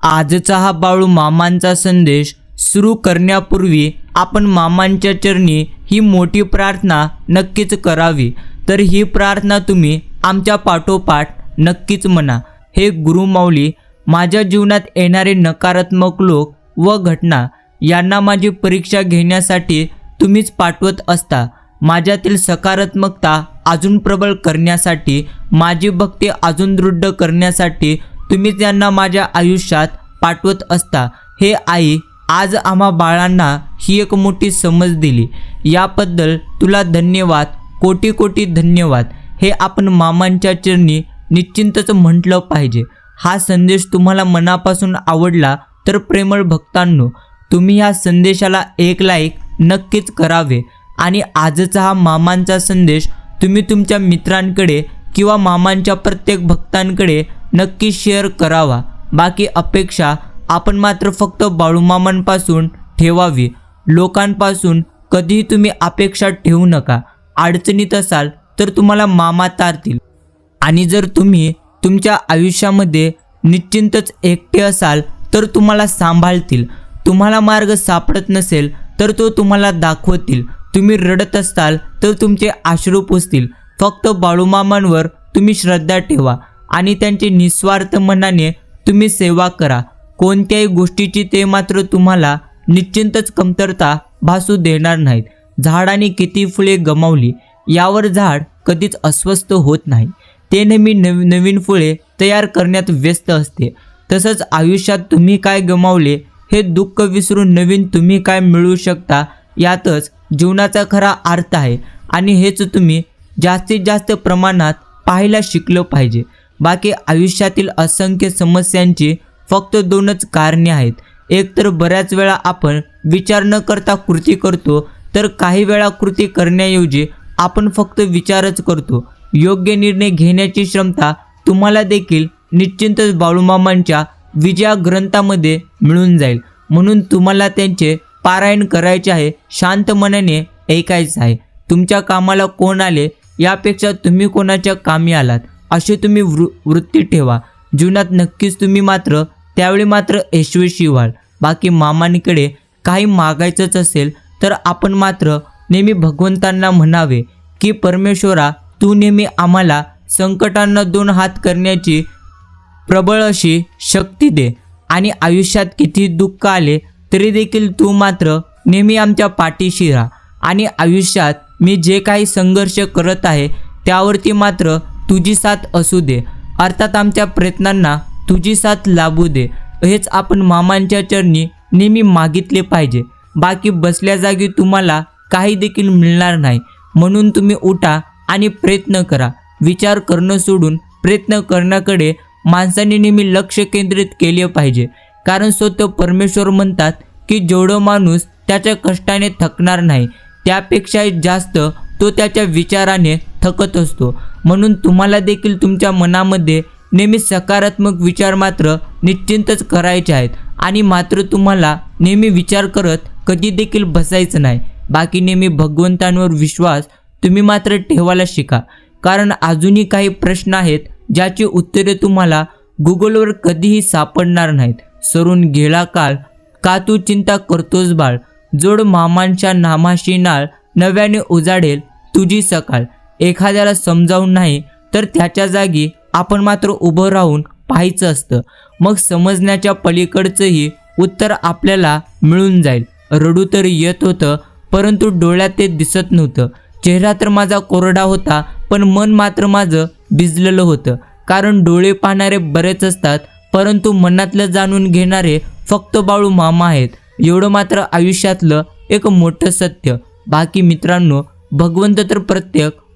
आजचा हा बाळू मामांचा संदेश सुरू करण्यापूर्वी आपण मामांच्या चरणी ही मोठी प्रार्थना नक्कीच करावी। तर ही प्रार्थना तुम्ही आमच्या पाठोपाठ नक्कीच म्हणा। हे गुरुमाऊली, माझ्या जीवनात येणारे नकारात्मक लोक व घटना यांना माझी परीक्षा घेण्यासाठी तुम्हीच पाठवत असता। माझ्यातील सकारात्मकता अजून प्रबळ करण्यासाठी, माझी भक्ती अजून दृढ करण्यासाठी तुम्हीच यांना माझ्या आयुष्यात पाठवत असता। हे आई, आज आम्हा बाळांना ही एक मोठी समज दिली, याबद्दल तुला धन्यवाद, कोटी कोटी धन्यवाद। हे आपण मामांच्या चरणी निश्चिंतच म्हटलं पाहिजे। हा संदेश तुम्हाला मनापासून आवडला तर प्रेमळ भक्तांनो, तुम्ही या संदेशाला एक लाईक नक्कीच करावे आणि आजचा हा मामांचा संदेश तुम्ही तुमच्या मित्रांकडे किंवा मामांच्या प्रत्येक भक्तांकडे नक्की शेअर करावा। बाकी अपेक्षा आपण मात्र फक्त बाळूमामांपासून ठेवावी, लोकांपासून कधीही तुम्ही अपेक्षा ठेवू नका। अडचणीत असाल तर तुम्हाला मामा तारतील, आणि जर तुम्ही तुमच्या आयुष्यामध्ये निश्चिंतच एकटे असाल तर तुम्हाला सांभाळतील। तुम्हाला मार्ग सापडत नसेल तर तो तुम्हाला दाखवतील। तुम्ही रडत असताल तर तुमचे अश्रू पुसतील। फक्त बाळूमामांवर तुम्ही श्रद्धा ठेवा आणि त्यांची निस्वार्थ मनाने तुम्ही सेवा करा। कोणत्याही गोष्टीची ते मात्र तुम्हाला निश्चिंतच कमतरता भासू देणार नाहीत। झाडाने किती फुले गमावली, यावर झाड कधीच अस्वस्थ होत नाही। ते नेहमी नवीन फुले तयार करण्यात व्यस्त असते। तसंच आयुष्यात तुम्ही काय गमावले हे दुःख विसरून नवीन तुम्ही काय मिळवू शकता, यातच जीवनाचा खरा अर्थ आहे आणि हेच तुम्ही जास्तीत जास्त प्रमाणात पाहायला शिकलं पाहिजे। बाकी आयुष्यातील असंख्य समस्यांची फक्त दोनच कारणे आहेत। एक तर बऱ्याच वेळा आपण विचार न करता कृती करतो, तर काही वेळा कृती करण्याऐवजी आपण फक्त विचारच करतो। योग्य निर्णय घेण्याची क्षमता तुम्हाला देखील निश्चिंतच बाळूमामांच्या विजया ग्रंथामध्ये मिळून जाईल। म्हणून तुम्हाला त्यांचे पारायण करायचे आहे, शांत मनाने ऐकायचं आहे। तुमच्या कामाला कोण आले यापेक्षा तुम्ही कोणाच्या कामी आलात अशी तुम्ही वृत्ती ठेवा। जीवनात नक्कीच तुम्ही मात्र त्यावेळी मात्र यशस्वी व्हाल। बाकी मामांकडे काही मागायचंच असेल तर आपण मात्र नेहमी भगवंतांना म्हणावे की परमेश्वरा, तू नेहमी आम्हाला संकटांना दोन हात करण्याची प्रबळ अशी शक्ती दे, आणि आयुष्यात किती दुःख आले तरी देखील तू मात्र नेहमी आमच्या पाठीशी राहा, आणि आयुष्यात मी जे काही संघर्ष करत आहे त्यावरती मात्र तुझी साथ असू दे, अर्थात आमच्या प्रयत्नांना तुझी साथ लाभू दे। हेच आपण मामांच्या चरणी नेहमी मागितले पाहिजे। बाकी बसल्या जागी तुम्हाला काही देखील मिळणार नाही। म्हणून तुम्ही उठा आणि प्रयत्न करा। विचार करणं सोडून प्रयत्न करण्याकडे माणसाने नेहमी लक्ष केंद्रित केले पाहिजे, कारण स्वतः परमेश्वर म्हणतात की जेवढं माणूस त्याच्या कष्टाने थकणार नाही, त्यापेक्षा जास्त तो त्याच्या विचाराने थकत असतो। म्हणून तुम्हाला देखील तुमच्या मनामध्ये नेहमी सकारात्मक विचार मात्र निश्चिंतच करायचे आहेत, आणि मात्र तुम्हाला नेहमी विचार करत कधी देखील बसायचं नाही। बाकी नेहमी भगवंतांवर विश्वास तुम्ही मात्र ठेवायला शिका, कारण अजूनही काही प्रश्न आहेत ज्याची उत्तरे तुम्हाला गुगलवर कधीही सापडणार नाहीत। सरून गेला काळ, का तू चिंता करतोस बाळ, जोड मामांच्या नामाशी नाळ, नव्याने उजाडेल तुझी सकाळ। एखाद्याला समजावून नाही तर त्याच्या जागी आपण मात्र उभं राहून पाहायचं असतं, मग समजण्याच्या पलीकडचंही उत्तर आपल्याला मिळून जाईल। रडू तर येत होतं, परंतु डोळ्यात ते दिसत नव्हतं। चेहरा तर माझा कोरडा होता, पण मन मात्र माझं भिजलेलं होतं। कारण डोळे पाहणारे बरेच असतात, परंतु मनातलं जाणून घेणारे फक्त बाळू मामा आहेत, एवढं मात्र आयुष्यातलं एक मोठं सत्य। बाकी मित्रांनो, भगवंत तर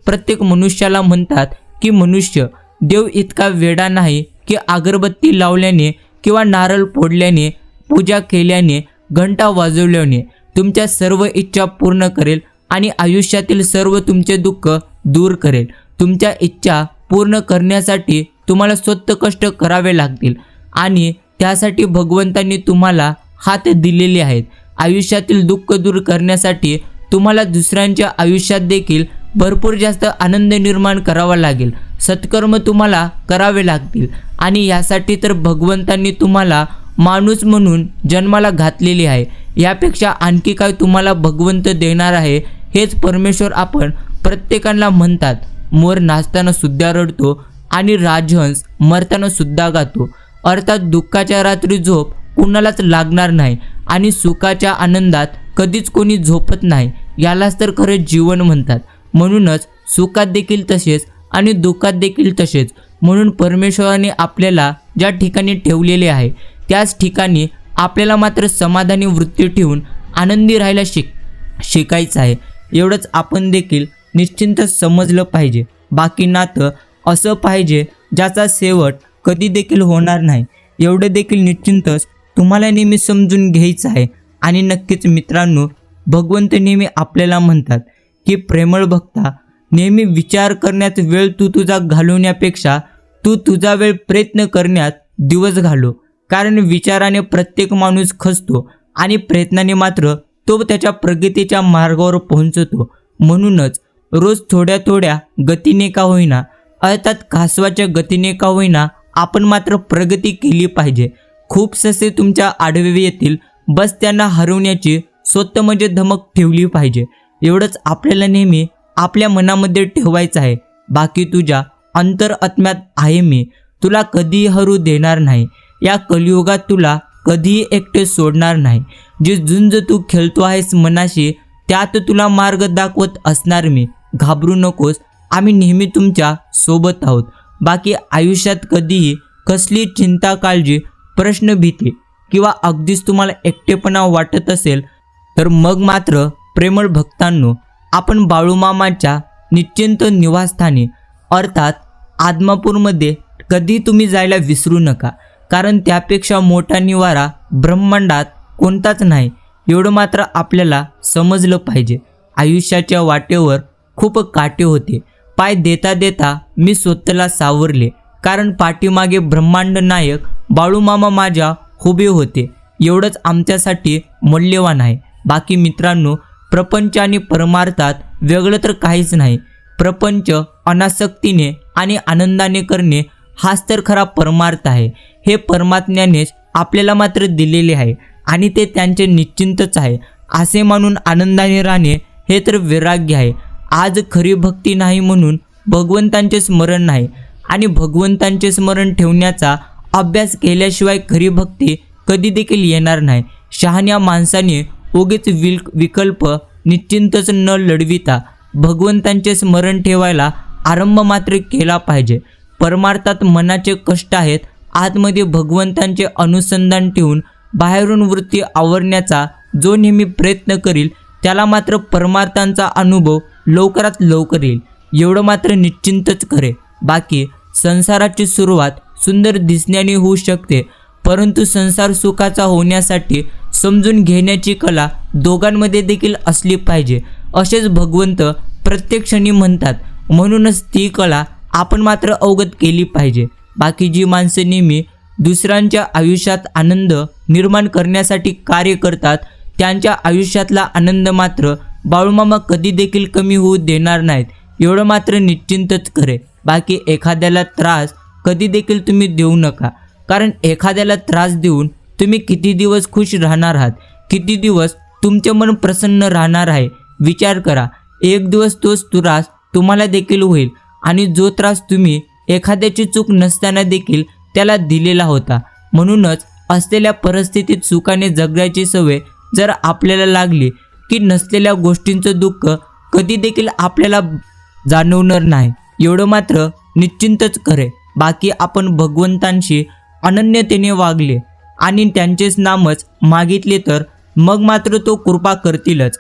प्रत्येक मनुष्याला म्हणतात की मनुष्य देव इतका वेडा नाही की अगरबत्ती लावल्याने किंवा नारळ फोडल्याने, पूजा केल्याने, घंटा वाजवल्याने तुमच्या सर्व इच्छा पूर्ण करेल आणि आयुष्यातील सर्व तुमचे दुःख दूर करेल। तुमच्या इच्छा पूर्ण करण्यासाठी तुम्हाला स्वतः कष्ट करावे लागतील, आणि त्यासाठी भगवंतांनी तुम्हाला हात दिलेले आहेत। आयुष्यातील दुःख दूर करण्यासाठी तुम्हाला दुसऱ्यांच्या आयुष्यात देखील भरपूर जास्त आनंद निर्माण करावा लागेल, सत्कर्म तुम्हाला करावे लागतील, आणि यासाठी तर भगवंतांनी तुम्हाला माणूस म्हणून जन्माला घातलेली आहे। यापेक्षा आणखी काय तुम्हाला भगवंत देणार आहे? हेच परमेश्वर आपण प्रत्येकाला म्हणतात। मोर नाचताना सुद्धा रडतो आणि राजहंस मरताना सुद्धा गातो। अर्थात दुःखाच्या रात्री झोप कुणालाच लागणार नाही आणि सुखाच्या आनंदात कधीच कोणी झोपत नाही। यालाच तर खरे जीवन म्हणतात। म्हणूनच सुखात देखील तसेच आणि दुःखात देखील तसेच। म्हणून परमेश्वराने आपल्याला ज्या ठिकाणी ठेवलेले आहे त्याच ठिकाणी आपल्याला मात्र समाधानी वृत्ती ठेवून आनंदी राहायला शिकायचं आहे। एवढंच आपण देखील निश्चिंतच समजलं पाहिजे। बाकी नातं असं पाहिजे ज्याचा शेवट कधी देखील होणार नाही, एवढे देखील निश्चिंतच तुम्हाला नेहमी समजून घ्यायचं आहे। आणि नक्कीच मित्रांनो, भगवंत नेहमी आपल्याला म्हणतात की प्रेमळ भक्ता, नेहमी विचार करण्यात वेळ तू तुझा घालवण्यापेक्षा तू तुझा वेळ प्रयत्न करण्यात दिवस घालव। कारण विचाराने प्रत्येक माणूस खचतो आणि प्रयत्नाने मात्र तो त्याच्या प्रगतीच्या मार्गावर पोहोचतो। म्हणूनच रोज थोड्या थोड्या गतीने का होईना, अर्थात कासवाच्या गतीने का होईना, आपण मात्र प्रगती केली पाहिजे। खूप ससे तुमच्या आडवे येतील, बस त्यांना हरवण्याची स्वतः म्हणजे धमक ठेवली पाहिजे। एवढंच आपल्याला नेहमी आपल्या मनामध्ये ठेवायचं आहे। बाकी तुझ्या अंतरात्म्यात आहे मी, तुला कधीही हरू देणार नाही। या कलियुगात तुला कधीही एकटे सोडणार नाही। जे झुंज तू खेळतो आहेस मनाशी, त्यात तुला मार्ग दाखवत असणार मी। घाबरू नकोस, आम्ही नेहमी तुमच्या सोबत आहोत। बाकी आयुष्यात कधीही कसली चिंता, काळजी, प्रश्न, भीती किंवा अगदीच तुम्हाला एकटेपणा वाटत असेल तर मग मात्र प्रेमळ भक्तांनो, आपण बाळूमामाच्या निश्चिंत निवासस्थानी अर्थात आदमापूरमध्ये कधी तुम्ही जायला विसरू नका। कारण त्यापेक्षा मोठा निवारा ब्रह्मांडात कोणताच नाही, एवढं मात्र आपल्याला समजलं पाहिजे। आयुष्याच्या वाटेवर खूप काटे होते, पाय देता देता मी स्वतःला सावरले, कारण पाठीमागे ब्रह्मांड नायक बाळूमामा माझ्या उभे होते। एवढंच आमच्यासाठी मूल्यवान आहे। बाकी मित्रांनो, प्रपंच आणि परमार्थात वेगळं तर काहीच नाही। प्रपंच अनासक्तीने आणि आनंदाने करणे हाच तर खरा परमार्थ आहे। हे परमात्म्यानेच आपल्याला मात्र दिलेले आहे आणि ते त्यांचे निश्चिंतच आहे। असे मानून आनंदाने राहणे हे तर वैराग्य आहे। आज खरी भक्ती नाही म्हणून भगवंतांचे स्मरण नाही, आणि भगवंतांचे स्मरण ठेवण्याचा अभ्यास केल्याशिवाय खरी भक्ती कधी देखील येणार नाही। शहाण्या माणसाने उगीच विकल्प निश्चिंतच न लढविता भगवंतांचे स्मरण ठेवायला आरंभ मात्र केला पाहिजे। परमार्थात मनाचे कष्ट आहेत, आतमध्ये भगवंतांचे अनुसंधान ठेवून बाहेरून वृत्ती आवरण्याचा जो नेहमी प्रयत्न करील त्याला मात्र परमार्थांचा अनुभव लवकरात लवकर येईल, एवढं मात्र निश्चिंतच खरे। बाकी संसाराची सुरुवात सुंदर दिसण्याने होऊ शकते, परंतु संसार सुखाचा होण्यासाठी समजून घेण्याची कला दोघांमध्ये देखील असली पाहिजे, असेच भगवंत प्रत्येक क्षणी म्हणतात। म्हणूनच ती कला आपण मात्र अवगत केली पाहिजे। बाकी जी माणसे नेहमी दुसऱ्यांच्या आयुष्यात आनंद निर्माण करण्यासाठी कार्य करतात त्यांच्या आयुष्यातला आनंद मात्र बाळूमामा कधी देखील कमी होऊ देणार नाहीत, एवढं मात्र निश्चिंतच खरे। बाकी एखाद्याला त्रास कधी देखील तुम्ही देऊ नका, कारण एखाद्याला त्रास देऊन तुम्ही किती दिवस खुश राहणार आहात, किती दिवस तुमचे मन प्रसन्न राहणार आहे, विचार करा। एक दिवस तोच त्रास तुम्हाला देखील होईल, आणि जो त्रास तुम्ही एखाद्याची चूक नसताना देखील त्याला दिलेला होता। म्हणूनच असलेल्या परिस्थितीत सुखाने जगण्याची सवय जर आपल्याला लागली की नसलेल्या गोष्टींचं दुःख कधी देखील आपल्याला जाणवणार नाही, एवढं मात्र निश्चिंतच खरे। बाकी आपण भगवंतांशी अनन्यतेने वागले आणि त्यांचेच नामच मागितले तर मग मात्र तो कृपा करतीलच।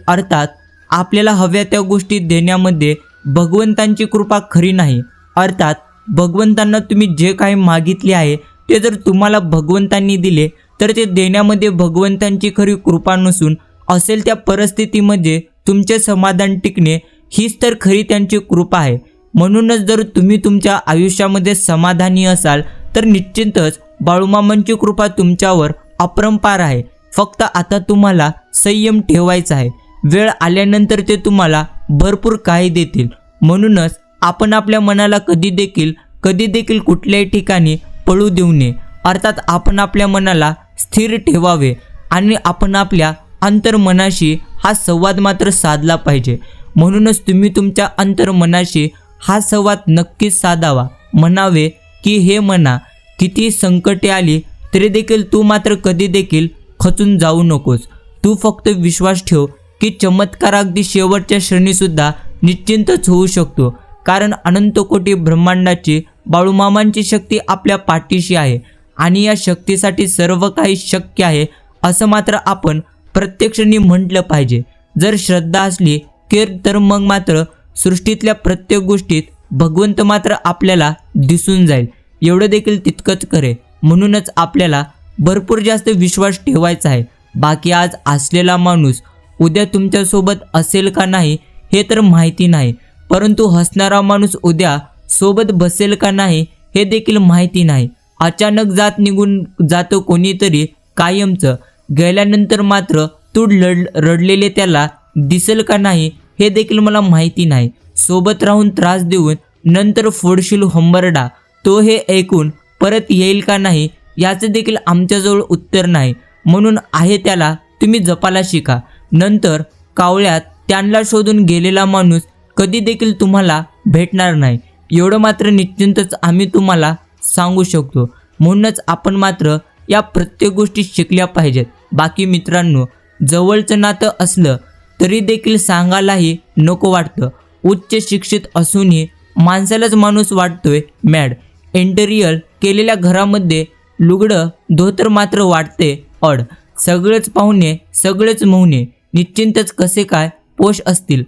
अर्थात आपल्याला हव्या त्या गोष्टी देण्यामध्ये भगवंतांची कृपा खरी नाही। अर्थात भगवंतांना तुम्ही जे काही मागितले आहे ते जर तुम्हाला भगवंतांनी दिले तर ते देण्यामध्ये भगवंतांची खरी कृपा नसून असेल त्या परिस्थितीमध्ये तुमचे समाधान टिकणे हीच तर खरी त्यांची कृपा आहे। म्हणूनच जर तुम्ही तुमच्या आयुष्यामध्ये समाधानी असाल तर निश्चितच बाळूमामांची कृपा तुमच्यावर अपरंपार आहे। फक्त आता तुम्हाला संयम ठेवायचा आहे, वेळ आल्यानंतर ते तुम्हाला भरपूर काही देतील। म्हणूनच आपण आपल्या मनाला कधी देखील कुठल्याही ठिकाणी पळू देऊ नये। अर्थात आपण आपल्या मनाला स्थिर ठेवावे आणि आपण आपल्या अंतर्मनाशी हा संवाद मात्र साधला पाहिजे. म्हणूनच तुम्ही तुमच्या अंतर्मनाशी हा संवाद नक्कीच साधावा. म्हणावे की हे मना, किती संकटे आली तरी देखील तू मात्र कधी देखील खचून जाऊ नकोस. तू फक्त विश्वास ठेव की चमत्कार अगदी शेवटच्या क्षणीसुद्धा निश्चिंतच होऊ शकतो. कारण अनंत कोटी ब्रह्मांडाची बाळूमामांची शक्ती आपल्या पाठीशी आहे आणि या शक्तीसाठी सर्व काही शक्य आहे असं मात्र आपण प्रत्यक्षाने म्हटलं पाहिजे. जर श्रद्धा असली की तर मग मात्र सृष्टीतल्या प्रत्येक गोष्टीत भगवंत मात्र आपल्याला दिसून जाईल. एवढं देखील तितकंच करे. म्हणूनच आपल्याला भरपूर जास्त विश्वास ठेवायचा आहे. बाकी आज असलेला माणूस उद्या तुमच्यासोबत असेल का नाही हे तर माहिती नाही, परंतु हसणारा माणूस उद्या सोबत बसेल का नाही हे देखील माहिती नाही. अचानक निघून जातं कोणीतरी कायमचं, गेल्यानंतर मात्र तू रडलेले त्याला दिसेल का नाही हे देखील मला माहिती नाही. सोबत राहून त्रास देऊन नंतर फोडशील हंबरडा, तो हे ऐकून परत येईल का नाही याचं देखील आमच्याजवळ उत्तर नाही. म्हणून आहे त्याला तुम्ही जपायला शिका. नंतर कावळ्यात त्यांना शोधून गेलेला माणूस कधी देखील तुम्हाला भेटणार नाही, एवढं मात्र निश्चिंतच आम्ही तुम्हाला सांगू शकतो. म्हणूनच आपण मात्र या प्रत्येक गोष्टी शिकल्या पाहिजेत. बाकी मित्रांनो, जवळचं नातं असलं तरी देखील सांगायलाही नको वाटतं. उच्च शिक्षित असूनही माणसालाच माणूस वाटतोय मॅड. इंटेरियर केलेल्या घरामध्ये लुगडं धोतर मात्र वाटते अड. सगळेच पाहुणे सगळेच मोहणे निश्चिंतच कसे काय पोष असतील.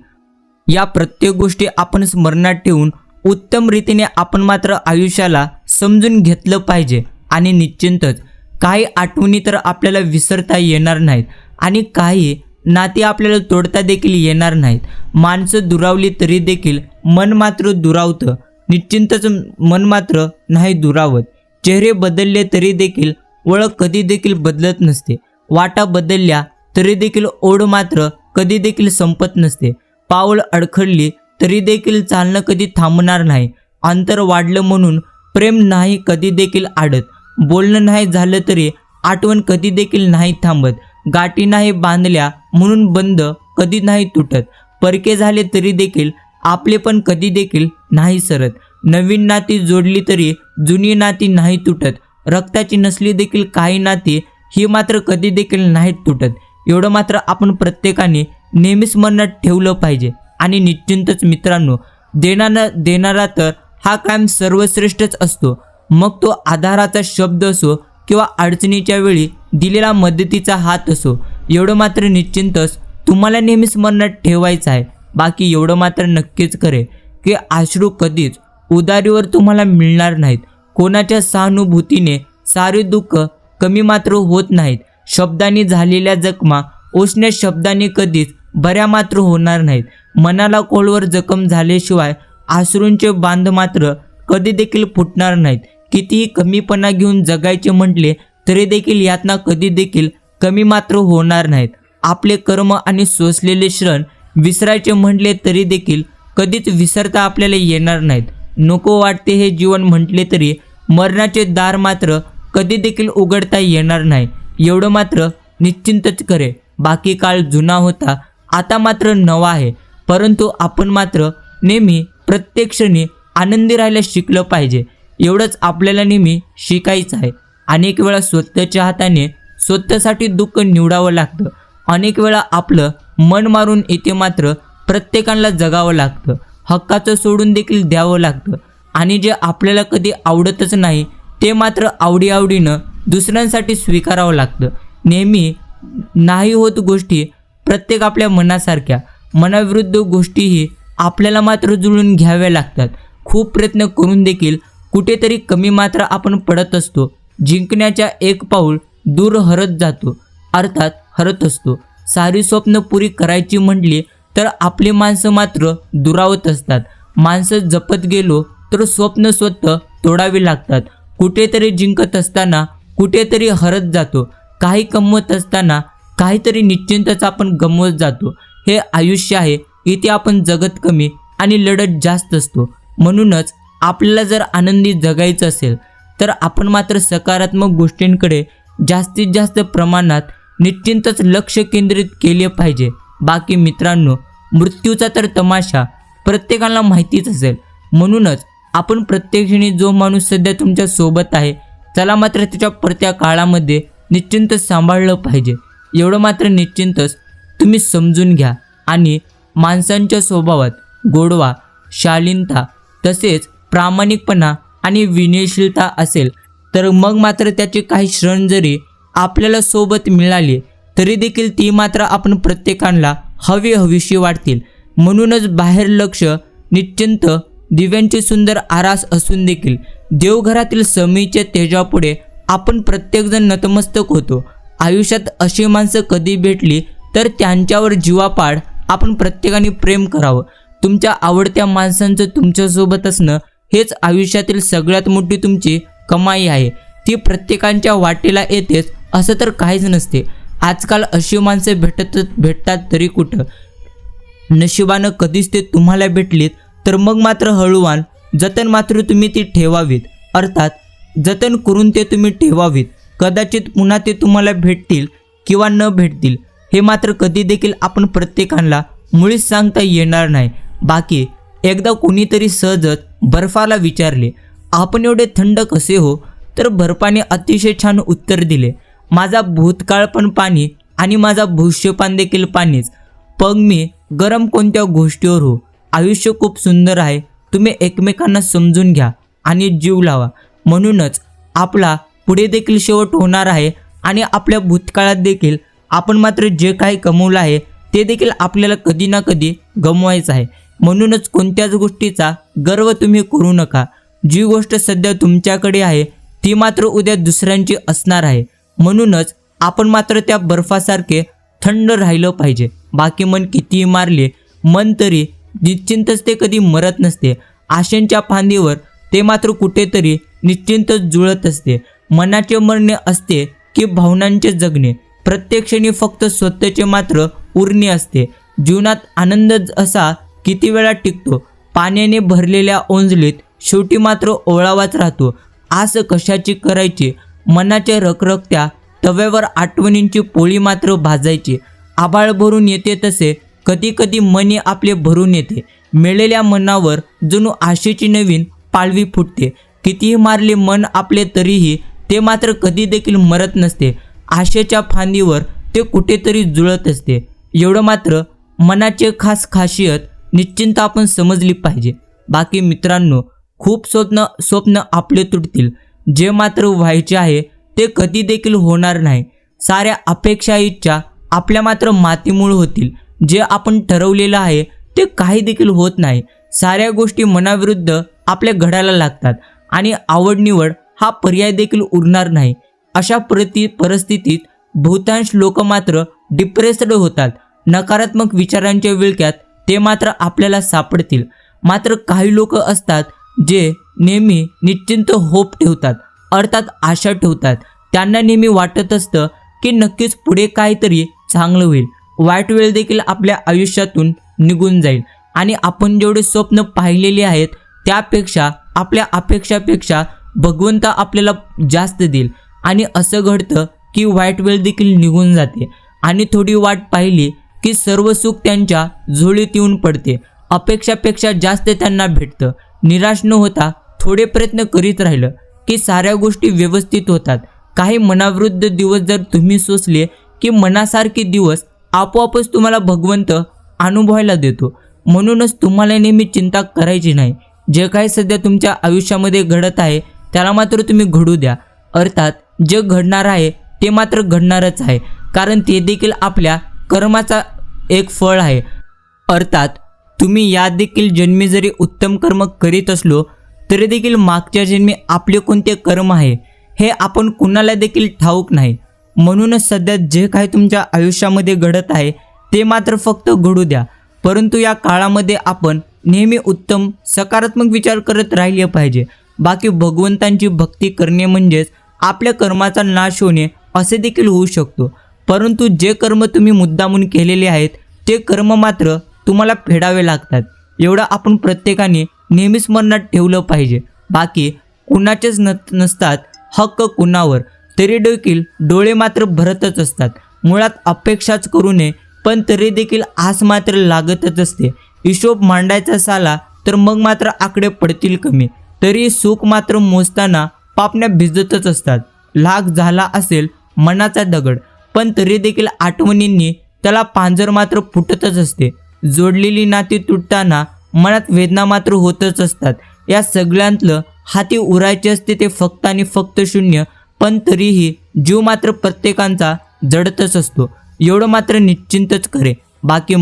या प्रत्येक गोष्टी आपण स्मरणात ठेवून उत्तम रीतीने आपण मात्र आयुष्याला समजून घेतलं पाहिजे. आणि निश्चिंतच काही आठवणी तर आपल्याला विसरता येणार नाहीत आणि काही नाती आपल्याला तोडता देखील येणार नाहीत. माणसं दुरावली तरी देखील मन मात्र दुरावतं, निश्चिंतच मन मात्र नाही दुरावत. चेहरे बदलले तरी देखील ओळख कधी देखील बदलत नसते. वाटा बदलल्या तरी देखील ओढ मात्र कधी देखील संपत नसते. पाऊल अडखळली तरी देखील चालणं कधी थांबणार नाही. अंतर वाढलं म्हणून प्रेम नाही कधी देखील आडत. बोलणं नाही झालं तरी आठवण कधी देखील नाही थांबत. गाठी नाही बांधल्या म्हणून बंद कधी नाही तुटत. परके झाले तरी देखील आपले पण कधी देखील नाही सरत. नवीन नाती जोडली तरी जुनी नाती नाही तुटत. रक्ताची नसली देखील काही नाती ही मात्र कधी देखील नाहीत तुटत. एवढं मात्र आपण प्रत्येकाने नेहमीच मनात ठेवलं पाहिजे. आणि निश्चिंतच मित्रांनो, देणारा तर हा कायम सर्वश्रेष्ठच असतो. मग तो आधाराचा शब्द असो किंवा अडचणीच्या वेळी दिलेला मदतीचा हात असो. एवढं मात्र निश्चिंतच तुम्हाला नेहमीच मनात ठेवायचं आहे. बाकी एवढं मात्र नक्कीच करे की अश्रू कधीच उदारीवर तुम्हाला मिळणार नाहीत. कोणाच्या सहानुभूतीने सारे दुःख कमी मात्र होत नाहीत. शब्दांनी झालेल्या जखमा उष्ण शब्दांनी कधीच बऱ्या मात्र होणार नाहीत. मनाला खोलवर जखम झाल्याशिवाय अश्रूंचे बांध मात्र कधी देखील फुटणार नाहीत. कितीही कमीपणा घेऊन जगायचे म्हटले तरी देखील यातना कधी देखील कमी मात्र होणार नाहीत. आपले कर्म आणि सोसलेले श्रण विसरायचे म्हटले तरी देखील कधीच विसरता आपल्याला येणार नाहीत. नको वाटते हे जीवन म्हटले तरी मरणाचे दार मात्र कधी देखील उघडता येणार नाही. एवढं मात्र निश्चिंतच करे. बाकी काळ जुना होता, आता मात्र नवा आहे. परंतु आपण मात्र नेहमी प्रत्येक क्षणी आनंदी राहायला शिकलं पाहिजे. एवढंच आपल्याला नेहमी शिकायचं आहे. अनेक वेळा स्वतःच्या हाताने स्वतःसाठी दुःख निवडावं लागतं. अनेक वेळा आपलं मन मारून इथे मात्र प्रत्येकाला जगावं लागतं. हक्काचं सोडून देखील द्यावं लागतं. आणि जे आपल्याला कधी आवडतच नाही ते मात्र आवडीनं दुसऱ्यांसाठी स्वीकारावं लागतं. नेहमी नाही होत गोष्टी प्रत्येक आपल्या मनासारख्या. मनाविरुद्ध गोष्टीही आपल्याला मात्र जुळून घ्याव्या लागतात. खूप प्रयत्न करून देखील कुठेतरी कमी मात्र आपण पडत असतो. जिंकण्याच्या एक पाऊल दूर हरत जातो, अर्थात हरत असतो. सारी स्वप्न पुरी करायची म्हटली तर आपली माणसं मात्र दुरावत असतात. माणसं जपत गेलो तर स्वप्न स्वतः तोडावी लागतात. कुठेतरी जिंकत असताना कुठेतरी हरत जातो. काही कमवत असताना काहीतरी निश्चिंतच आपण गमवत जातो. हे आयुष्य आहे. इथे आपण जगत कमी आणि लढत जास्त असतो. म्हणूनच आपल्याला जर आनंदी जगायचं असेल तर आपण मात्र सकारात्मक गोष्टींकडे जास्तीत जास्त प्रमाणात निश्चितच लक्ष केंद्रित केले पाहिजे. बाकी मित्रांनो, मृत्यूचा तर तमाशा प्रत्येकाला माहितीच असेल, म्हणूनच आपण प्रत्येक क्षणी जो माणूस सध्या तुमच्या सोबत आहे त्याला मात्र त्याच्या परत्या काळामध्ये निश्चितच सांभाळलं पाहिजे. एवढं मात्र निश्चितच तुम्ही समजून घ्या. आणि माणसांच्या स्वभावात गोडवा, शालीनता तसेच प्रामाणिकपणा आणि विनयशीलता असेल तर मग मात्र त्याचे काही क्षण जरी आपल्याला सोबत मिळाले तरी देखील ती मात्र आपण प्रत्येकाला हवीशी वाटतील. म्हणूनच बाहेर लक्ष निश्चिंत दिव्यांची सुंदर आरास असून देखील देवघरातील समईच्या तेजापुढे आपण प्रत्येकजण नतमस्तक होतो. आयुष्यात अशी माणसं कधी भेटली तर त्यांच्यावर जीवापाड आपण प्रत्येकाने प्रेम करावं. तुमच्या आवडत्या माणसांचं तुमच्यासोबत असणं हेच आयुष्यातील सगळ्यात मोठी तुमची कमाई आहे. ती प्रत्येकाच्या वाटेला येतेच असं तर काहीच नसते. आजकाल अशी माणसं भेटतात तरी कुठं. नशिबानं कधीच ते तुम्हाला भेटलीत तर मग मात्र हळूवान जतन मात्र तुम्ही ती ठेवावीत. अर्थात जतन करून ते तुम्ही ठेवावीत. कदाचित पुन्हा ते तुम्हाला भेटतील किंवा न भेटतील हे मात्र कधी देखील आपण प्रत्येकाला मुळीच सांगता येणार नाही. बाकी एकदा कोणीतरी सहजच बर्फाला विचारले, आपण एवढे थंड कसे हो? तर बर्फाने अतिशय छान उत्तर दिले, माझा भूतकाळ पण पाणी आणि माझा भविष्यपान देखील पाणीच. पग मी गरम कोणत्या गोष्टीवर हो. आयुष्य खूप सुंदर आहे. तुम्ही एकमेकांना समजून घ्या आणि जीव लावा. म्हणूनच आपला पुढे देखील शेवट होणार आहे आणि आपल्या भूतकाळात देखील आपण मात्र जे काही कमवलं आहे ते देखील आपल्याला कधी ना कधी गमवायचं आहे. म्हणूनच कोणत्याच गोष्टीचा गर्व तुम्ही करू नका. जी गोष्ट सध्या तुमच्याकडे आहे ती मात्र उद्या दुसऱ्यांची असणार आहे. म्हणूनच आपण मात्र त्या बर्फासारखे थंड राहिलं पाहिजे. बाकी मन कितीही मारले, मन तरी निश्चिंतच ते कधी मरत नसते. आशेंच्या फांदीवर ते मात्र कुठेतरी निश्चिंतच जुळत असते. मनाचे मरणे असते की भावनांचे जगणे. प्रत्येक क्षणी फक्त स्वतःचे मात्र उरणे असते. जीवनात आनंद असा किती वेळा टिकतो. पाण्याने भरलेल्या ओंजलीत शेवटी मात्र ओळावाच राहतो. आस कशाची करायची, मनाच्या रखरखत्या तव्यावर आठवणींची पोळी मात्र भाजायची. आभाळ भरून येते तसे कधी कधी मनी आपले भरून येते. मिळेल्या मनावर जणू आशेची नवीन पालवी फुटते. कितीही मारले मन आपले तरीही ते मात्र कधी देखील मरत नसते. आशेच्या फांदीवर ते कुठेतरी जुळत असते. एवढं मात्र मनाचे खासियत निश्चिंत आपण समजली पाहिजे. बाकी मित्रांनो, खूप स्वप्न आपले तुटतील. जे मात्र व्हायचे आहे ते कधी देखील होणार नाही. साऱ्या अपेक्षा इच्छा आपल्या मात्र मातीमूळ होतील. जे आपण ठरवलेलं आहे ते काही देखील होत नाही. साऱ्या गोष्टी मनाविरुद्ध आपल्या घडायला लागतात आणि आवडनिवड हा पर्याय देखील उरणार नाही. अशा परिस्थितीत बहुतांश लोक मात्र डिप्रेस्ड होतात. नकारात्मक विचारांच्या विळख्यात ते मात्र आपल्याला सापडतील. मात्र काही लोक असतात जे नेहमी निश्चिंत होप ठेवतात, अर्थात आशा ठेवतात. त्यांना नेहमी वाटत असतं की नक्कीच पुढे काहीतरी चांगलं होईल. वाईट वेळ देखील आपल्या आयुष्यातून निघून जाईल आणि आपण जेवढे स्वप्न पाहिलेले आहेत त्यापेक्षा आपल्या अपेक्षापेक्षा भगवंत आपल्याला जास्त देईल. आणि असं घडतं की वाईट वेळ देखील निघून जाते आणि थोडी वाट पाहिली की सर्व सुख त्यांच्या झोळीत येऊन पडते. अपेक्षापेक्षा जास्त त्यांना भेटतं. निराश न होता थोडे प्रयत्न करीत राहिलं की साऱ्या गोष्टी व्यवस्थित होतात. काही मनाविरुद्ध दिवस जर तुम्ही सोसले की मनासारखे दिवस आपोआपच तुम्हाला भगवंत अनुभवायला देतो. म्हणूनच तुम्हाला नेहमी चिंता करायची नाही. जे काही सध्या तुमच्या आयुष्यामध्ये घडत आहे त्याला मात्र तुम्ही घडू द्या. अर्थात जे घडणार आहे ते मात्र घडणारच आहे, कारण ते देखील आपल्या कर्माचा एक फळ आहे. अर्थात तुम्ही या देखील जन्मी जरी उत्तम कर्म करीत असलो तरी देखील मागच्या जन्मी आपले कोणते कर्म आहे हे आपण कुणाला देखील ठाऊक नाही. म्हणूनच सध्या जे काही तुमच्या आयुष्यामध्ये घडत आहे ते मात्र फक्त घडू द्या. परंतु या काळामध्ये आपण नेहमी उत्तम सकारात्मक विचार करत राहिले पाहिजे. बाकी भगवंतांची भक्ती करणे म्हणजेच आपल्या कर्माचा नाश होणे असे देखील होऊ शकतो. परंतु जे कर्म तुम्ही मुद्दामून केलेले आहेत ते कर्म मात्र तुम्हाला फेडावे लागतात. एवढं आपण प्रत्येकाने नेहमीच स्मरणात ठेवलं पाहिजे. बाकी कुणाचेच नसतात हक्क कुणावर, तरी देखील डोळे मात्र भरतच असतात. मुळात अपेक्षाच करू नये, पण तरी देखील आस मात्र लागतच असते. हिशोब मांडायचा झाला तर मग मात्र आकडे पडतील कमी, तरी सुख मात्र मोजताना पापण्या भिजतच असतात. लाख झाला असेल मनाचा दगड, पण तरी देखील आठवणींनी त्याला पांजर मात्र फुटतच असते. जोडलेली नाती तुटताना मनात वेदना मात्र होतच असतात. या सगळ्यांतलं हाती उरायचे असते ते फक्त आणि फक्त शून्य, पण तरीही जीव मात्र प्रत्येकाचा जडतच असतो. एवढं मात्र निश्चिंतच खरे. बाकी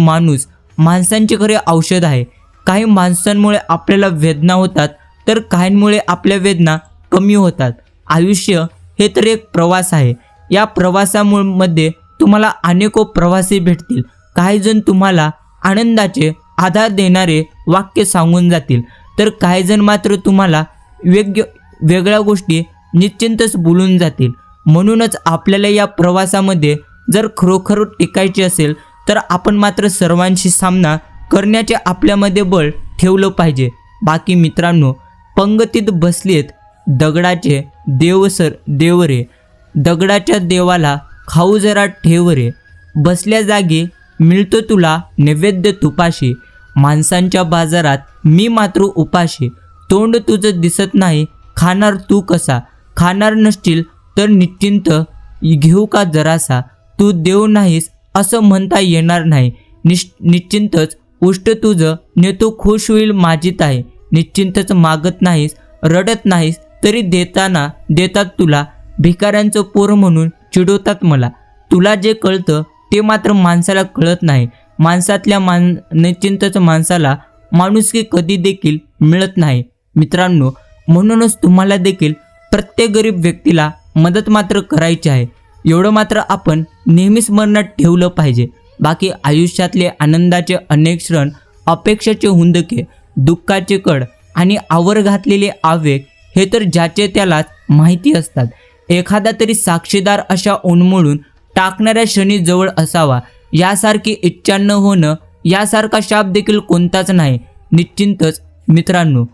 माणसांचे खरे औषध आहे. काही माणसांमुळे आपल्याला वेदना होतात, तर काहींमुळे आपल्या वेदना कमी होतात. आयुष्य हे तर एक प्रवास आहे. या प्रवासामध्ये तुम्हाला अनेको प्रवासी भेटतील. काही जण तुम्हाला आनंदाचे आधार देणारे वाक्य सांगून जातील, तर काही जण मात्र तुम्हाला वेगळ्या गोष्टी निश्चिंतच बोलून जातील. म्हणूनच आपल्याला या प्रवासामध्ये जर खरोखर टिकायचे असेल तर आपण मात्र सर्वांशी सामना करण्याचे आपल्यामध्ये बळ ठेवलं पाहिजे. बाकी मित्रांनो, पंगतीत बसलेत दगडाचे देव रे, दगडाच्या देवाला खाऊ जरा ठेव रे, बसल्या जागी मिळतो तुला नैवेद्य तुपाशी, माणसांच्या बाजारात मी मात्र उपाशी, तोंड तुझं दिसत नाही खाणार तू कसा, खाणार नसशील तर निश्चिंत घेऊ का जरासा, तू देव नाहीस असं म्हणता येणार नाही, निश्चिंतच उष्ट तुझं नेतो खुश होईल माझी ताई, निश्चिंतच मागत नाहीस रडत नाहीस तरी देतात तुला, भिकाऱ्यांचं पोर म्हणून चिडवतात मला, तुला जे कळतं ते मात्र माणसाला कळत नाही, माणसातल्या निश्चिंतच माणसाला माणुसकी कधी देखील मिळत नाही. मित्रांनो, म्हणूनच तुम्हाला देखील प्रत्येक गरीब व्यक्तीला मदत मात्र करायची आहे. एवढं मात्र आपण नेहमी स्मरणात ठेवलं पाहिजे. बाकी आयुष्यातले आनंदाचे अनेक क्षण, अपेक्षेचे हुंदके, दुःखाचे कड आणि आवर घातलेले आवेग हे तर ज्याचे त्यालाच माहिती असतात. एखादा तरी साक्षीदार अशा उन्मळून टाकणाऱ्या क्षणी जवळ असावा. यासारखी इच्छा न होणं यासारखा शाप देखील कोणताच नाही. निश्चिंतच मित्रांनो,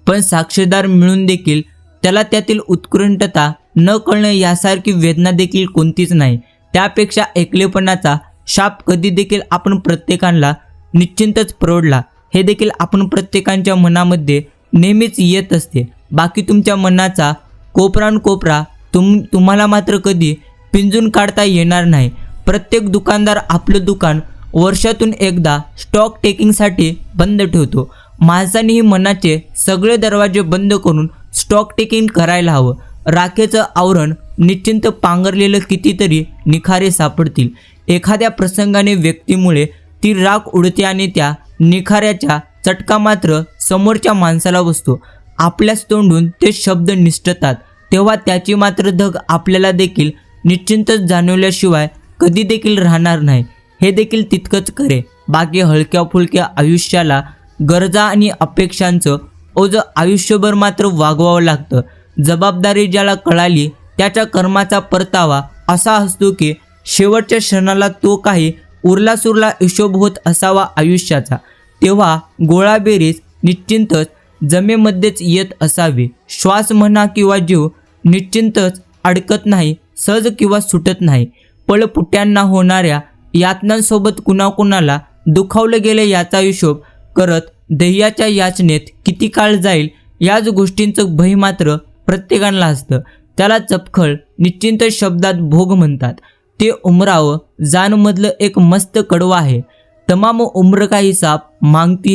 पण साक्षीदार मिळून देखील त्याला त्यातील उत्कृष्टता न कळणं यासारखी वेदना देखील कोणतीच नाही. त्यापेक्षा एकलेपणाचा शाप कधी देखील आपण प्रत्येकाला निश्चिंतच परवडला हे देखील आपण प्रत्येकाच्या मनामध्ये नेहमीच येत असते. बाकी तुमच्या मनाचा कोपरा तुम्हाला मात्र कधी पिंजून काढता येणार नाही. प्रत्येक दुकानदार आपलं दुकान वर्षातून एकदा स्टॉक टेकिंगसाठी बंद ठेवतो. माणसानेही मनाचे सगळे दरवाजे बंद करून स्टॉक टेकिंग करायला हवं. राखेचं आवरण निश्चिंत पांघरलेलं कितीतरी निखारे सापडतील. एखाद्या प्रसंगाने व्यक्तीमुळे ती राख उडते आणि त्या निखाऱ्याचा चटका मात्र समोरच्या माणसाला बसतो. आपल्याच तोंडून ते शब्द निसटतात तेव्हा त्याची मात्र धग आपल्याला देखील निश्चिंतच जाणवल्याशिवाय कधी देखील राहणार नाही. हे देखील तितकंच खरे. बाकी हलक्या फुलक्या आयुष्याला गरजा आणि अपेक्षांचं ओझं आयुष्यभर मात्र वागवावं लागतं. जबाबदारी ज्याला कळाली त्याच्या कर्माचा परतावा असा असतो की शेवटच्या क्षणाला तो काही उरलासुरला हिशोब होत असावा आयुष्याचा. तेव्हा गोळाबेरीज निश्चिंतच जमेमध्येच येत असावी. श्वास म्हणा किंवा जीव निश्चिंतच अडकत नाही, सहज किंवा सुटत नाही. पळपुट्यांना होणाऱ्या यातनांसोबत कुणाकुणाला दुखावलं गेलं याचा हिशोब करत ध्येयाच्या याचनेत किती काळ जाईल याच गोष्टींचं भय मात्र प्रत्येकाला असतं. त्याला चपखळ निश्चिंत शब्दात भोग म्हणतात. ते उमरावं जानमधलं एक मस्त कडवं आहे. तमाम उम्र का हिसाब मागती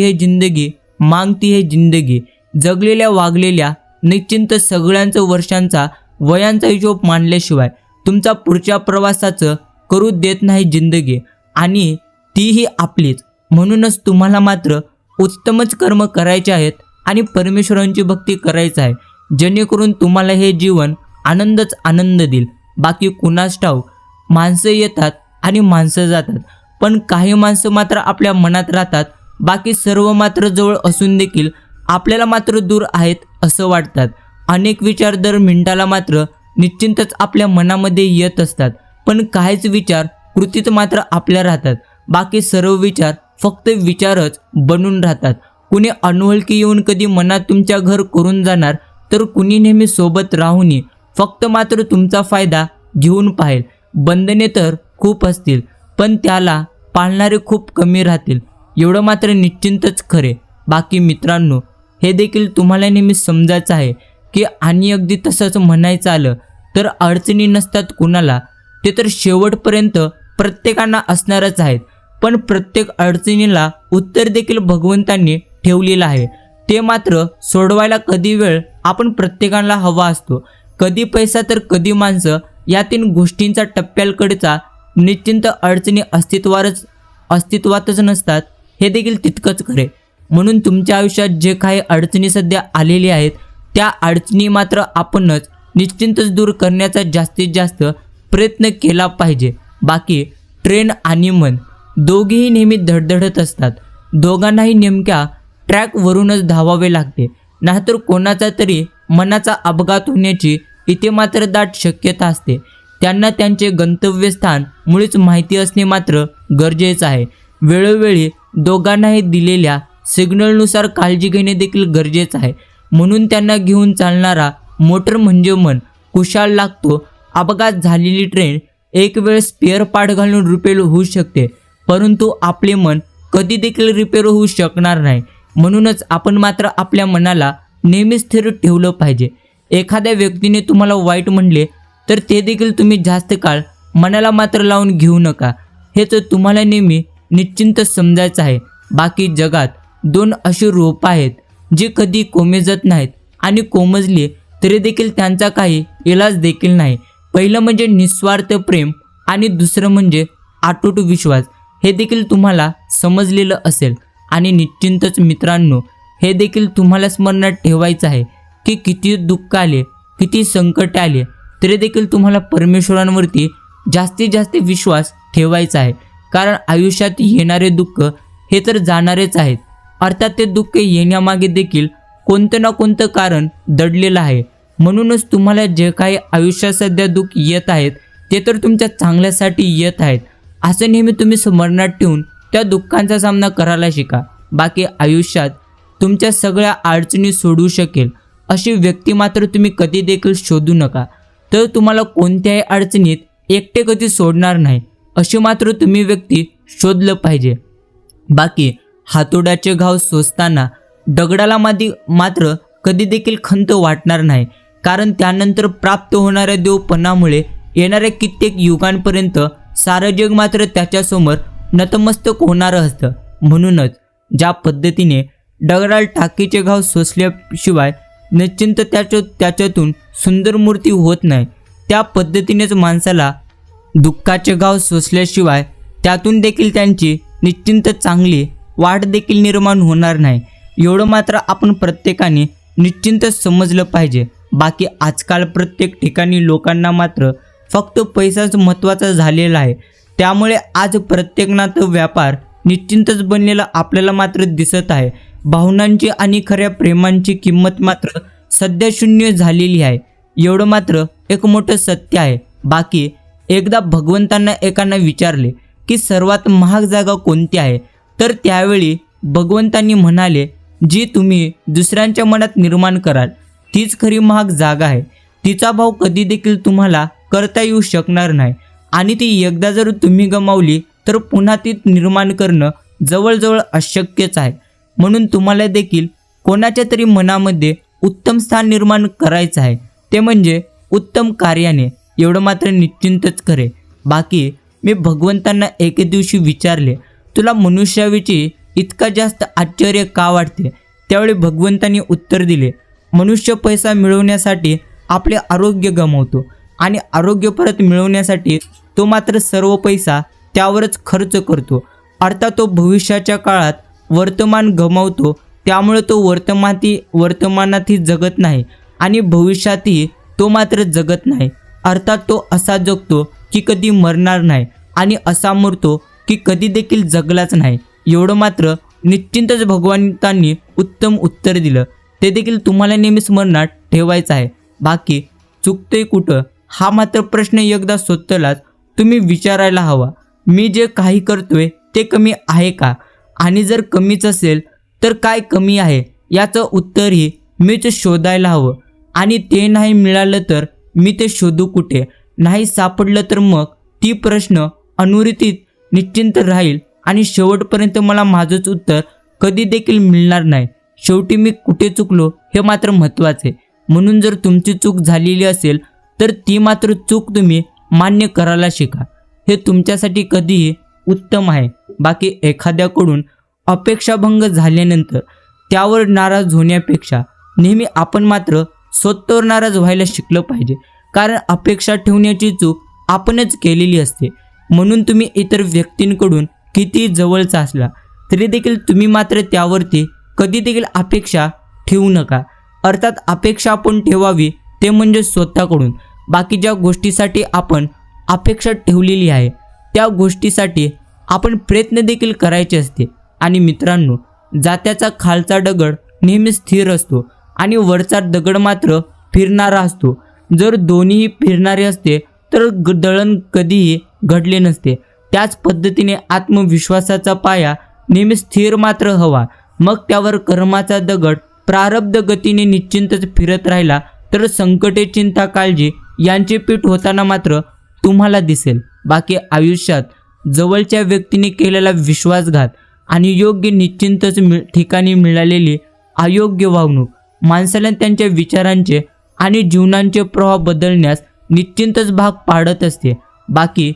है जिंदगी, जगलेल्या वागलेल्या निश्चिंत सगळ्यांचं वर्षांचा वयांचा हिशोब मांडल्याशिवाय तुमचा पुढच्या प्रवासाचं करू देत नाही जिंदगी, आणि तीही आपलीच. म्हणूनच तुम्हाला मात्र उत्तमच कर्म करायचे आहेत आणि परमेश्वरांची भक्ती करायची आहे, जेणेकरून तुम्हाला हे जीवन आनंदच आनंद देईल. बाकी कुणास ठाऊक, माणसं येतात आणि माणसं जातात, पण काही माणसं मात्र आपल्या मनात राहतात. बाकी सर्व मात्र जवळ असून देखील आपल्याला मात्र दूर आहेत असं वाटतात. अनेक विचार दर मिनिटाला मात्र निश्चिंतच आपल्या मनामध्ये येत असतात, पण काहीच विचार कृतीत मात्र आपल्या राहतात. बाकी सर्व विचार फक्त विचारच बनून राहतात. कुणी अनोळखी येऊन कधी मनात तुमच्या घर करून जाणार, तर कुणी नेहमी सोबत राहूनही फक्त मात्र तुमचा फायदा घेऊन पाहेल. बंधने तर खूप असतील, पण त्याला पाळणारे खूप कमी राहतील, एवढं मात्र निश्चिंतच खरे. बाकी मित्रांनो, हे देखील तुम्हाला नेहमी समजायचं आहे की आणि अगदी तसंच म्हणायचं आलं तर अडचणी नसतात कुणाला, ते तर शेवटपर्यंत प्रत्येकांना असणारच आहेत. पण प्रत्येक अडचणीला उत्तर देखील भगवंतांनी ठेवलेलं आहे. ते मात्र सोडवायला कधी वेळ आपण प्रत्येकाला हवा असतो, कधी पैसा तर कधी माणसं. या 3 गोष्टींचा टप्प्याकडचा निश्चिंत अडचणी अस्तित्वातच नसतात, हे देखील तितकंच खरे. म्हणून तुमच्या आयुष्यात जे काही अडचणी सध्या आलेल्या आहेत, त्या अडचणी मात्र आपणच निश्चिंतच दूर करण्याचा जास्तीत जास्त प्रयत्न केला पाहिजे. बाकी ट्रेन आणि मन दोघेही नेहमी धडधडत असतात. दोघांनाही नेमक्या ट्रॅकवरूनच धावावे लागते, नाहीतर कोणाचा तरी मनाचा अपघात होण्याची इथे मात्र दाट शक्यता असते. त्यांना त्यांचे गंतव्यस्थान मुळीच माहिती असणे मात्र गरजेचं आहे. वेळोवेळी दोघांनाही दिलेल्या सिग्नलनुसार काळजी घेणे देखील गरजेचं आहे. म्हणून त्यांना घेऊन चालणारा मोटर म्हणजे मन कुशाल लागतो. अपघात झालेली ट्रेन एक वेळ स्पेअर पार्ट घालून रिपेअर होऊ शकते, परंतु आपले मन कधी देखील रिपेअर होऊ शकणार नाही. म्हणूनच आपण मात्र आपल्या मनाला नेहमी स्थिर ठेवलं पाहिजे. एखाद्या व्यक्तीने तुम्हाला वाईट म्हणले तर ते देखील तुम्ही जास्त काळ मनाला मात्र लावून घेऊ नका, हेच तुम्हाला नेहमी निश्चिंत समजायचं आहे. बाकी जगात 2 अशी रोपं आहेत जी कधी कोमेजत नाहीत आणि कोमजली तरी देखील त्यांचा काही इलाज देखील नाही. पहिलं म्हणजे निस्वार्थ प्रेम आणि दुसरं म्हणजे अतूट विश्वास. हे देखील तुम्हाला समजलेलं असेल. आणि निश्चिंतच मित्रांनो, हे देखील तुम्हाला स्मरणात ठेवायचं आहे की किती दुःख आले, किती संकट आले, तरी देखील तुम्हाला परमेश्वरांवरती जास्तीत जास्त विश्वास ठेवायचा आहे. कारण आयुष्यात येणारे दुःख हे तर जाणारेच आहेत. अर्थात ते दुःख येण्यामागे देखील कोणतं ना कोणतं कारण दडलेलं आहे. म्हणूनच तुम्हाला जे काही आयुष्यात सध्या दुःख येत आहेत, ते तर तुमच्या चांगल्यासाठी येत आहेत, असं नेहमी तुम्ही स्मरणात ठेवून त्या दुःखांचा सामना करायला शिका. बाकी आयुष्यात तुमच्या सगळ्या अडचणी सोडवू शकेल अशी व्यक्ती मात्र तुम्ही कधी देखील शोधू नका. तर तुम्हाला कोणत्याही अडचणीत एकटे कधी सोडणार नाही, अशी मात्र तुम्ही व्यक्ती शोधलं पाहिजे. बाकी हातोड्याचे घाव सोसताना दगडाला मात्र कधी देखील खंत वाटणार नाही, कारण त्यानंतर प्राप्त होणाऱ्या देवपणामुळे येणाऱ्या कित्येक युगांपर्यंत सारं जग मात्र त्याच्यासमोर नतमस्तक होणारं असतं. म्हणूनच ज्या पद्धतीने दगडाला टाकीचे घाव सोसल्याशिवाय निश्चिंत त्याच्यातून सुंदर मूर्ती होत नाही, त्या पद्धतीनेच माणसाला दुःखाचे घाव सोसल्याशिवाय त्यातून देखील त्यांची निश्चिंत चांगली वाढ देखील निर्माण होणार नाही. एवढं मात्र आपण प्रत्येकाने निश्चिंत समजलं पाहिजे. बाकी आजकाल प्रत्येक ठिकाणी लोकांना मात्र फक्त पैसाच महत्त्वाचा झालेला आहे. त्यामुळे आज प्रत्येक नातं व्यापार निश्चिंतच बनलेला आपल्याला मात्र दिसत आहे. भावनांची आणि खऱ्या प्रेमांची किंमत मात्र सध्या शून्य झालेली आहे. एवढं मात्र एक मोठं सत्य आहे. बाकी एकदा भगवंतांना एकानं विचारले की सर्वात महाग जागा कोणती आहे, तर त्यावेळी भगवंतांनी म्हणाले, जी तुम्ही दुसऱ्यांच्या मनात निर्माण कराल तीच खरी महाग जागा आहे. तिचा भाव कधी देखील तुम्हाला करता येऊ शकणार नाही आणि ती एकदा जर तुम्ही गमावली तर पुन्हा ती निर्माण करणं जवळजवळ अशक्यच आहे. म्हणून तुम्हाला देखील कोणाच्या तरी मनामध्ये उत्तम स्थान निर्माण करायचं आहे, ते म्हणजे उत्तम कार्याने. एवढं मात्र निश्चिंतच खरे. बाकी मी भगवंतांना एके दिवशी विचारले, तुला मनुष्याविषयी इतका जास्त आश्चर्य का वाटते? त्यावेळी भगवंतांनी उत्तर दिले, मनुष्य पैसा मिळवण्यासाठी आपले आरोग्य गमावतो आणि आरोग्य परत मिळवण्यासाठी तो मात्र सर्व पैसा त्यावरच खर्च करतो. अर्थात तो भविष्याच्या काळात वर्तमान गमावतो. त्यामुळे तो वर्तमानातही जगत नाही आणि भविष्यातही तो मात्र जगत नाही. अर्थात तो असा जगतो की कधी मरणार नाही आणि असा मरतो की कधी देखील जगलाच नाही. एवढं मात्र निश्चिंतच भगवंतांनी उत्तम उत्तर दिलं. ते देखील तुम्हाला नेहमी स्मरणात ठेवायचं आहे. बाकी चुकतंय कुठं, हा मात्र प्रश्न एकदा स्वतःलाच तुम्ही विचारायला हवा. मी जे काही करतोय ते कमी आहे का? आणि जर कमीच असेल तर काय कमी आहे याचं उत्तरही मीच शोधायला हवं. आणि ते नाही मिळालं तर मी ते शोधू कुठे? नाही सापडलं तर मग ती प्रश्न अनुत्तरित निश्चिंत राहील आणि शेवटपर्यंत मला माझंच उत्तर कधी देखील मिळणार नाही. शेवटी मी कुठे चुकलो हे मात्र महत्त्वाचे. म्हणून जर तुमची चूक झालेली असेल तर ती मात्र चूक तुम्ही मान्य करायला शिका. हे तुमच्यासाठी कधीही उत्तम आहे. बाकी एखाद्याकडून अपेक्षाभंग झाल्यानंतर त्यावर नाराज होण्यापेक्षा नेहमी आपण मात्र स्वतःवर नाराज व्हायला शिकलं पाहिजे. कारण अपेक्षा ठेवण्याची चूक आपणच केलेली असते. म्हणून तुम्ही इतर व्यक्तींकडून किती जवळचा असला तरी देखील तुम्ही मात्र त्यावरती कधी देखील अपेक्षा ठेवू नका. अर्थात अपेक्षा आपण ठेवावी ते म्हणजे स्वतःकडून. बाकी ज्या गोष्टीसाठी आपण अपेक्षा ठेवलेली आहे त्या गोष्टीसाठी आपण प्रयत्न देखील करायचे असते. आणि मित्रांनो, जात्याचा खालचा दगड नेहमी स्थिर असतो आणि वरचा दगड मात्र फिरणारा असतो. जर दोन्हीही फिरणारे असते तर दळण कधीही घडले नसते. त्याच पद्धतीने आत्मविश्वासाचा पाया नेहमी स्थिर मात्र हवा. मग त्यावर कर्माचा दगड प्रारब्ध गतीने निश्चिंतच फिरत राहिला तर संकटे, चिंता, काळजी यांचे पीठ होताना मात्र तुम्हाला दिसेल. बाकी आयुष्यात जवळच्या व्यक्तीने केलेला विश्वासघात आणि योग्य निश्चिंतच ठिकाणी मिळालेली अयोग्य वागणूक माणसाला त्यांच्या विचारांचे आणि जीवनाचे प्रवाह बदलण्यास निश्चिंतच भाग पाडत असते. बाकी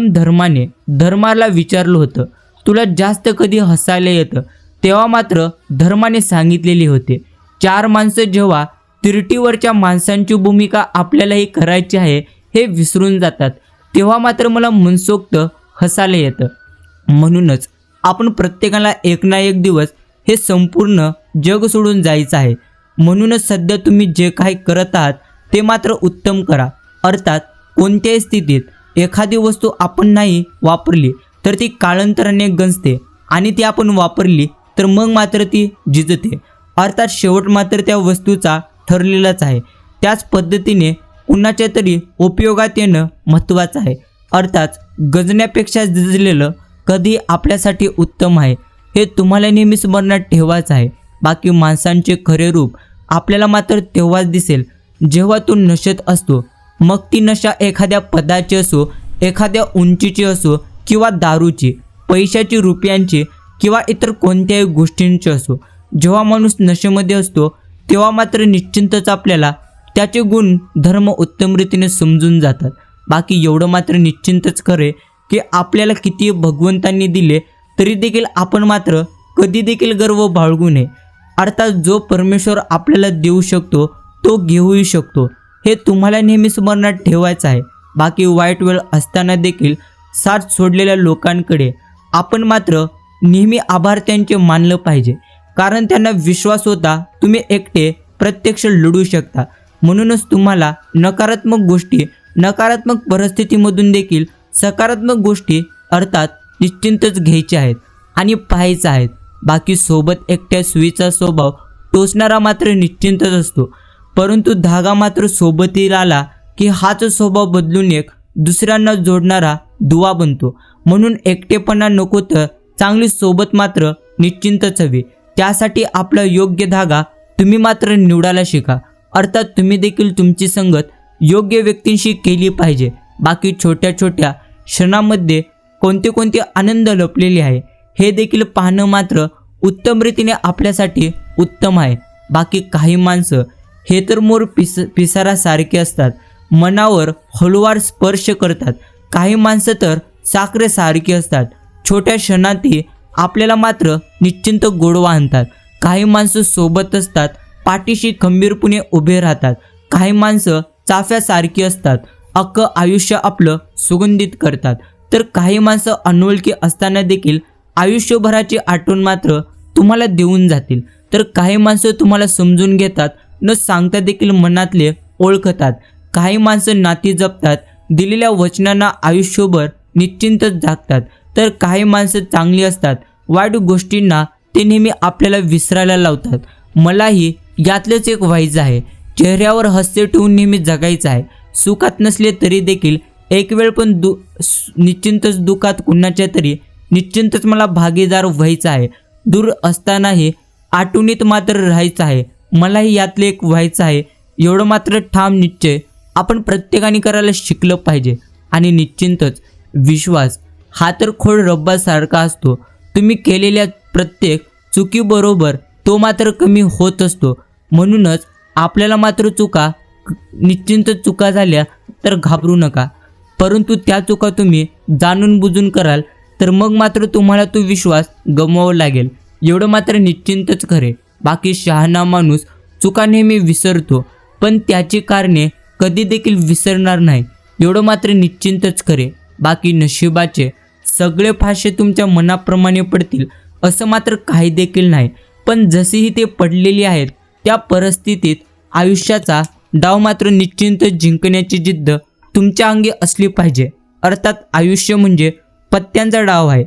धर्माने धर्माला विचारलं होतं, तुला जास्त कधी हसायला येतं? तेव्हा मात्र धर्माने सांगितलेले होते, 4 माणसं जेव्हा तिरटीवरच्या माणसांची भूमिका आपल्यालाही करायची आहे हे विसरून जातात तेव्हा मात्र मला मनसोक्त हसायला येतं. म्हणूनच आपण प्रत्येकाला एक ना एक दिवस हे संपूर्ण जग सोडून जायचं आहे. म्हणूनच सध्या तुम्ही जे काही करत आहात ते मात्र उत्तम करा. अर्थात कोणत्याही स्थितीत एखादी वस्तू आपण नाही वापरली तर ती कालांतराने गंजते आणि ती आपण वापरली तर मग मात्र ती झिजते. अर्थात शेवट मात्र त्या वस्तूचा ठरलेलाच आहे. त्याच पद्धतीने कुणाच्या तरी उपयोगात येणं महत्त्वाचं आहे. अर्थात गंजण्यापेक्षा झिजलेलं कधी आपल्यासाठी उत्तम आहे हे तुम्हाला नेहमी स्मरणात ठेवायचं आहे. बाकी माणसांचे खरे रूप आपल्याला मात्र तेव्हाच दिसेल जेव्हा तो नशेत असतो. मग ती नशा एखाद्या पदाची असो, एखाद्या उंचीची असो किंवा दारूची, पैशाची, रुपयांची किंवा इतर कोणत्याही गोष्टींची असो. जेव्हा माणूस नशेमध्ये असतो तेव्हा मात्र निश्चिंतच आपल्याला त्याचे गुण धर्म उत्तम रीतीने समजून जातात. बाकी एवढं मात्र निश्चिंतच खरे की आपल्याला किती भगवंतांनी दिले तरी देखील आपण मात्र कधी देखील गर्व बाळगू नये. अर्थात जो परमेश्वर आपल्याला देऊ शकतो तो घेऊही शकतो हे तुम्हाला नेहमी स्मरणात ठेवायचं आहे. बाकी वाईट वेळ असताना देखील साथ सोडलेल्या लोकांकडे आपण मात्र नेहमी आभार त्यांचे मानलं पाहिजे. कारण त्यांना विश्वास होता तुम्ही एकटे प्रत्यक्ष लढू शकता. म्हणूनच तुम्हाला नकारात्मक गोष्टी, नकारात्मक परिस्थितीमधून देखील सकारात्मक गोष्टी अर्थात निश्चिंतच घ्यायच्या आहेत आणि पाहायचं आहेत. बाकी सोबत एकट्या सुईचा स्वभाव टोचणारा मात्र निश्चिंतच असतो, परंतु धागा मात्र सोबतीला आला की हाच स्वभाव बदलून एक दुसऱ्यांना जोडणारा दुवा बनतो. म्हणून एकटेपणा नको तर चांगली सोबत मात्र निश्चिंतच हवी. त्यासाठी आपला योग्य धागा तुम्ही मात्र निवडायला शिका. अर्थात तुम्ही देखील तुमची संगत योग्य व्यक्तींशी केली पाहिजे. बाकी छोट्या छोट्या क्षणांमध्ये कोणते कोणते आनंद लपलेले आहे हे देखील पाहणं मात्र उत्तम रीतीने आपल्यासाठी उत्तम आहे. बाकी काही माणसं हे तर मोर पिसारासारखे असतात, मनावर हळूवार स्पर्श करतात. काही माणसं तर साखरेसारखी असतात, छोट्या क्षणातही आपल्याला मात्र निश्चिंत गोडवा आणतात. काही माणसं सोबत असतात, पाठीशी खंबीरपणे उभे राहतात. काही माणसं चाफ्यासारखी असतात, अख्खं आयुष्य आपलं सुगंधित करतात. तर काही माणसं अनोळखी असताना देखील आयुष्यभराची आठवण मात्र तुम्हाला देऊन जातील. तर काही माणसं तुम्हाला समजून घेतात, न सांगता देखील मनातले ओळखतात. काही माणसं नाती जपतात, दिलेल्या वचनांना आयुष्यभर निश्चिंतच जागतात. तर काही माणसं चांगली असतात, वाईट गोष्टींना ते नेहमी आपल्याला विसरायला लावतात. मलाही यातलंच एक व्हायचं आहे. चेहऱ्यावर हास्य ठेवून नेहमी जगायचं आहे. सुखात नसले तरी देखील एक वेळ पण निश्चिंतच दुःखात कुणाच्या तरी निश्चिंतच मला भागीदार व्हायचं आहे. दूर असतानाही आठवणीत मात्र राहायचं आहे, मलाही यातले एक व्हायचं आहे, एवढं मात्र ठाम निश्चय आपण प्रत्येकाने करायला शिकलं पाहिजे. आणि निश्चितच विश्वास हा तर खोड रब्बासारखा असतो. तुम्ही केलेल्या प्रत्येक चुकीबरोबर तो मात्र कमी होत असतो. म्हणूनच आपल्याला मात्र निश्चितच चुका झाल्या तर घाबरू नका, परंतु त्या चुका तुम्ही जाणून बुजून कराल तर मग मात्र तुम्हाला तो विश्वास गमवावा लागेल, एवढं मात्र निश्चितच खरे. बाकी शहाणा माणूस चुका नेहमी विसरतो, पण त्याची कारणे कधी देखील विसरणार नाही, एवढं मात्र निश्चितच खरे. बाकी नशिबाचे सगळे फासे तुमच्या मनाप्रमाणे पडतील असं मात्र काही देखील नाही, पण जशीही ते पडलेली आहेत त्या परिस्थितीत आयुष्याचा डाव मात्र निश्चितच जिंकण्याची जिद्द तुमच्या अंगी असली पाहिजे. अर्थात आयुष्य म्हणजे पत्त्यांचा डाव आहे.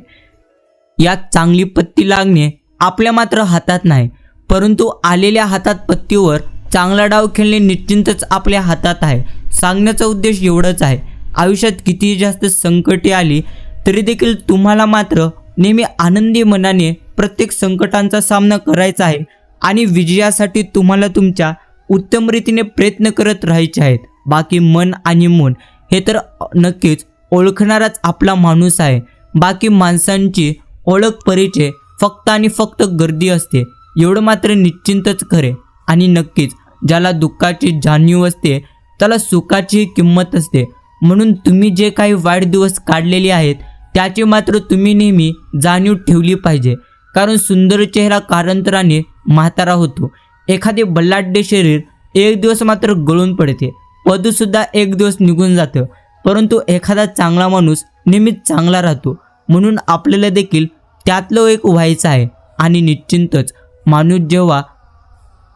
यात चांगली पत्ती लागणे आपल्या मात्र हातात नाही, परंतु आलेल्या हातात पत्तीवर चांगला डाव खेळणे निश्चितच आपल्या हातात आहे. सांगण्याचा उद्देश एवढंच आहे, आयुष्यात कितीही जास्त संकटे आली तरी देखील तुम्हाला मात्र नेहमी आनंदी मनाने प्रत्येक संकटांचा सामना करायचा आहे आणि विजयासाठी तुम्हाला तुमच्या उत्तम रीतीने प्रयत्न करत राहायचे आहेत. बाकी मन आणि मन हे तर नक्कीच ओळखणाराच आपला माणूस आहे. बाकी माणसांची ओळख परिचय फक्त आणि फक्त गर्दी असते, एवढं मात्र निश्चितच खरे. आणि नक्कीच ज्याला दुःखाची जाणीव असते त्याला सुखाची किंमत असते. म्हणून तुम्ही जे काही वाईट दिवस काढलेले आहेत त्याची मात्र तुम्ही नेहमी जाणीव ठेवली पाहिजे, कारण सुंदर चेहरा कालांतराने म्हातारा होतो. एखादे बलाढ्य शरीर एक दिवस मात्र गळून पडते, पदसुद्धा एक दिवस निघून जातं, परंतु एखादा चांगला माणूस नेहमीच चांगला राहतो. म्हणून आपल्याला देखील त्यातलं एक व्हायचं आहे. आणि निश्चितच माणूस जेव्हा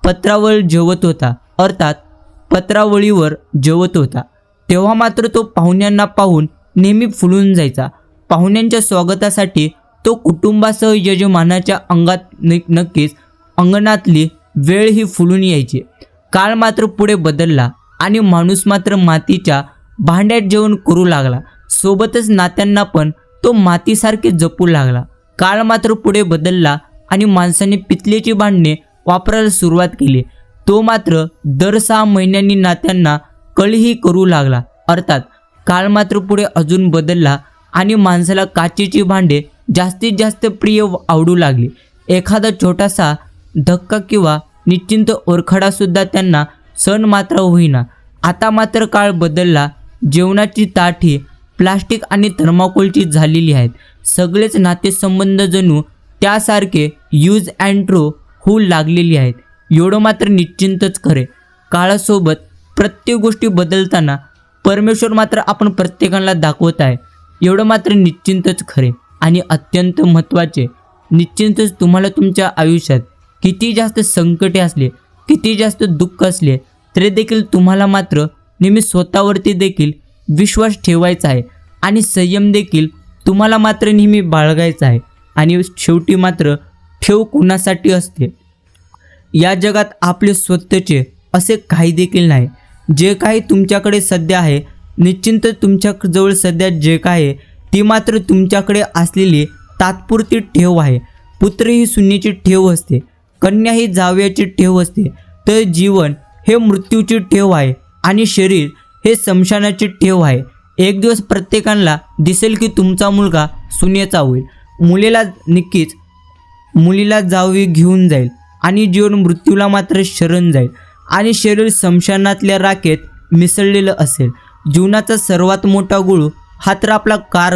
पत्रावळ जेवत होता, अर्थात पत्रावळीवर जेवत होता, तेव्हा मात्र तो पाहुण्यांना पाहून नेहमी फुलून जायचा. पाहुण्यांच्या स्वागतासाठी तो कुटुंबासह यजमानाच्या नक्कीच अंगणातली वेळ ही फुलून यायची. काळ मात्र पुढे बदलला आणि माणूस मात्र मातीच्या भांड्यात जेवण करू लागला. सोबतच नात्यांना पण तो मातीसारखे जपू लागला. काळ मात्र पुढे बदलला आणि माणसाने पितलेची भांडणे वापरायला सुरुवात केली. तो मात्र दर 6 महिन्यांनी नात्यांना कळीही करू लागला. अर्थात काळ मात्र पुढे अजून बदलला आणि माणसाला काचेची भांडे जास्तीत जास्त प्रिय आवडू लागली. एखादा छोटासा धक्का किंवा निश्चिंत ओरखडासुद्धा त्यांना सण मात्र होईना. आता मात्र काळ बदलला. जेवणाची ताटी प्लास्टिक आणि थर्माकोलची झालेली आहेत. सगळेच नातेसंबंध जणू त्यासारखे यूज अँड थ्रो होऊ लागलेली आहेत, एवढं मात्र निश्चितच खरे. काळासोबत प्रत्येक गोष्टी बदलताना परमेश्वर मात्र आपण प्रत्येकाला दाखवत आहे, एवढं मात्र निश्चितच खरे. आणि अत्यंत महत्त्वाचे, निश्चितच तुम्हाला तुमच्या आयुष्यात किती जास्त संकटे असले, किती जास्त दुःख असले तरी देखील तुम्हाला मात्र नेहमी स्वतःवरती देखील विश्वास ठेवायचा आहे आणि संयम देखील तुम्हाला मात्र नेहमी बाळगायचा आहे. आणि शेवटी मात्र ठेव कुणासाठी असते, या जगात आपले स्वतःचे असे काही देखील नाही. जे काही तुमच्याकडे सध्या आहे, निश्चितच तुमच्याजवळ सध्या जे काय आहे ती मात्र तुमच्याकडे असलेली तात्पुरती ठेव आहे. पुत्र ही शून्याची ठेव असते, कन्या ही जावयाची ठेव असते, तर जीवन हे मृत्यूची ठेव आहे आणि शरीर हे स्मशानाची ठेव आहे. एक दिवस प्रत्येकाला दिसेल की तुमचा मुलगा सुनेचा होईल, मुलीला जावई घेऊन जाईल आणि जीवन मृत्यूला मात्र शरण जाईल आणि शरीर स्मशानातल्या राखेत मिसळलेलं असेल. जीवनाचा सर्वात मोठा गुरु हा तर आपला काळ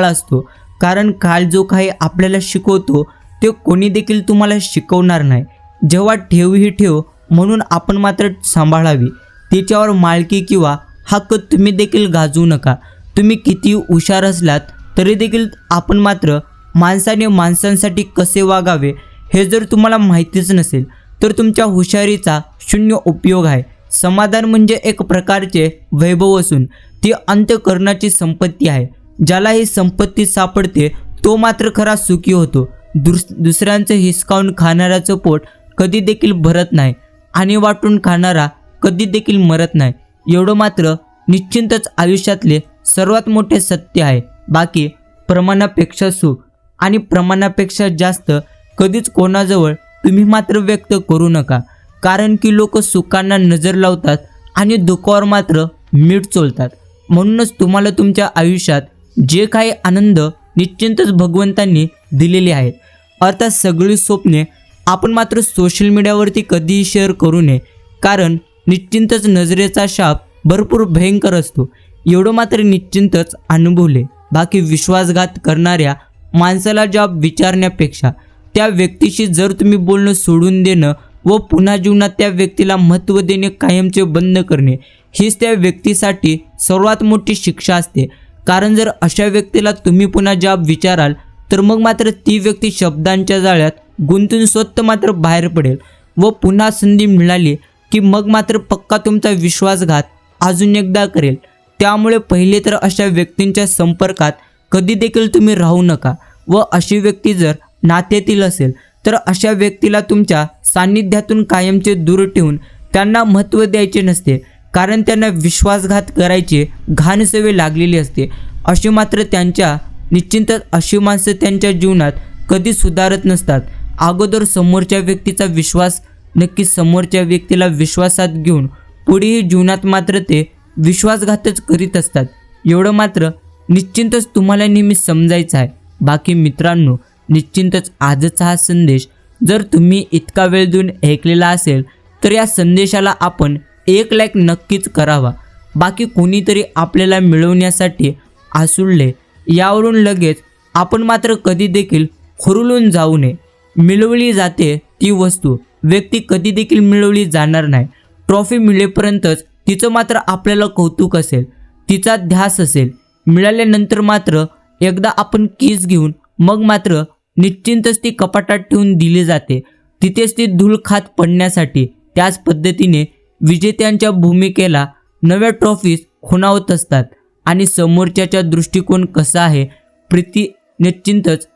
असतो, कारण काळ जो काही आपल्याला शिकवतो ते कोणी देखील तुम्हाला शिकवणार नाही. जेव्हा ठेव ही ठेव म्हणून आपण मात्र सांभाळावी, तिच्यावर मालकी किंवा हक्क तुम्ही देखील गाजवू नका. तुम्ही किती हुशार असलात तरी देखील आपण मात्र माणसाने माणसांसाठी कसे वागावे हे जर तुम्हाला माहितीच नसेल तर तुमच्या हुशारीचा शून्य उपयोग आहे. समाधान म्हणजे एक प्रकारचे वैभव असून ती अंतःकरणाची संपत्ती आहे. ज्याला ही संपत्ती सापडते तो मात्र खरा सुखी होतो. दुसऱ्यांचं हिसकावून खाणाऱ्याचं पोट कधी देखील भरत नाही आणि वाटून खाणारा कधी देखील मरत नाही, एवढं मात्र निश्चितच आयुष्यातले सर्वात मोठे सत्य आहे. बाकी प्रमाणापेक्षा सुख आणि प्रमाणापेक्षा जास्त कधीच कोणाजवळ तुम्ही मात्र व्यक्त करू नका, कारण की लोक सुखांना नजर लावतात आणि दुःखावर मात्र मीठ चोलतात. म्हणूनच तुम्हाला तुमच्या आयुष्यात जे काही आनंद निश्चितच भगवंतांनी दिलेले आहेत, अर्थात सगळी स्वप्ने आपण मात्र सोशल मीडियावरती कधीही शेअर करू नये, कारण निश्चितच नजरेचा शाप भरपूर भयंकर असतो. एवढं मात्र निश्चितच अनुभवले. बाकी विश्वासघात करणाऱ्या माणसाला जॉब विचारण्यापेक्षा त्या व्यक्तीशी जर तुम्ही बोलणं सोडून देणं व पुन्हा जीवनात त्या व्यक्तीला महत्त्व देणे कायमचे बंद करणे हीच त्या व्यक्तीसाठी सर्वात मोठी शिक्षा असते. कारण जर अशा व्यक्तीला तुम्ही पुन्हा जॉब विचाराल तर मग मात्र ती व्यक्ती शब्दांच्या जाळ्यात गुंतून स्वतः मात्र बाहेर पडेल व पुन्हा संधी मिळाली की मग मात्र पक्का तुमचा विश्वासघात अजून एकदा करेल. त्यामुळे पहिले तर अशा व्यक्तींच्या संपर्कात कधी देखील तुम्ही राहू नका व अशी व्यक्ती जर नात्यातील असेल तर अशा व्यक्तीला तुमच्या सान्निध्यातून कायमचे दूर ठेवून त्यांना महत्त्व द्यायचे नसते, कारण त्यांना विश्वासघात करायची घाण सवय लागलेली असते. अशी मात्र त्यांच्या निश्चितच अशी माणसं त्यांच्या जीवनात कधी सुधारत नसतात. अगोदर समोरच्या व्यक्तीचा विश्वास नक्की समोरच्या व्यक्तीला विश्वासात घेऊन पुढेही जीवनात मात्र ते विश्वासघातच करीत असतात. एवढं मात्र निश्चितच तुम्हाला नेहमी समजायचं आहे. बाकी मित्रांनो, निश्चितच आजचा हा संदेश जर तुम्ही इतका वेळ देऊन ऐकलेला असेल तर या संदेशाला आपण 1 लाईक नक्कीच करावा. बाकी कोणीतरी आपल्याला मिळवण्यासाठी आसुळले यावरून लगेच आपण मात्र कधी देखील खुरलून जाऊ नये. मिळवली जाते ती वस्तू, व्यक्ती कधी देखील मिळवली जाणार नाही. ट्रॉफी मिळेपर्यंतच तिचं मात्र आपल्याला कौतुक असेल, तिचा ध्यास असेल. मिळाल्यानंतर मात्र एकदा आपण कीस घेऊन मग मात्र निश्चितच ती कपाटात ठेवून दिली जाते, तिथेच ती धूळ खात पडण्यासाठी. त्याच पद्धतीने विजेत्यांच्या भूमिकेला नव्या ट्रॉफीज खुणावत असतात आणि समोरच्याचा दृष्टिकोन कसा आहे, निश्चितच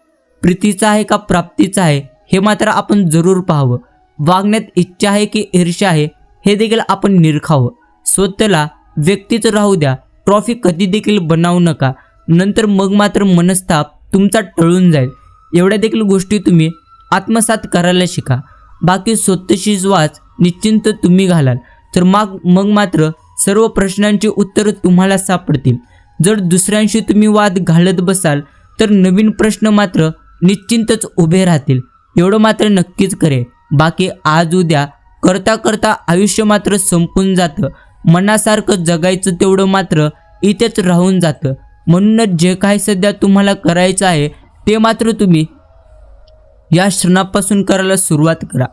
प्रीतीचा आहे का प्राप्तीचा आहे हे मात्र आपण जरूर पाहावं. वागण्यात इच्छा आहे की ईर्ष्या आहे हे देखील आपण निरखावं. स्वतःला व्यक्तीच राहू द्या, ट्रॉफी कधी देखील बनवू नका, नंतर मग मात्र मनस्ताप तुमचा टळून जाईल. एवढ्या देखील गोष्टी तुम्ही आत्मसात करायला शिका. बाकी स्वतःशीच वाच निश्चिंत तुम्ही घालाल तर मग मात्र सर्व प्रश्नांची उत्तरं तुम्हाला सापडतील. जर दुसऱ्यांशी तुम्ही वाद घालत बसाल तर नवीन प्रश्न मात्र निश्चिंतच उभे राहतील. एवढं मात्र नक्कीच करे. बाकी आज उद्या करता करता आयुष्य मात्र संपून जातं. मनासारखं जगायचं तेवढं मात्र इथेच राहून जातं. म्हणूनच जे काही सध्या तुम्हाला करायचं आहे ते मात्र तुम्ही या क्षणापासून करायला सुरुवात करा.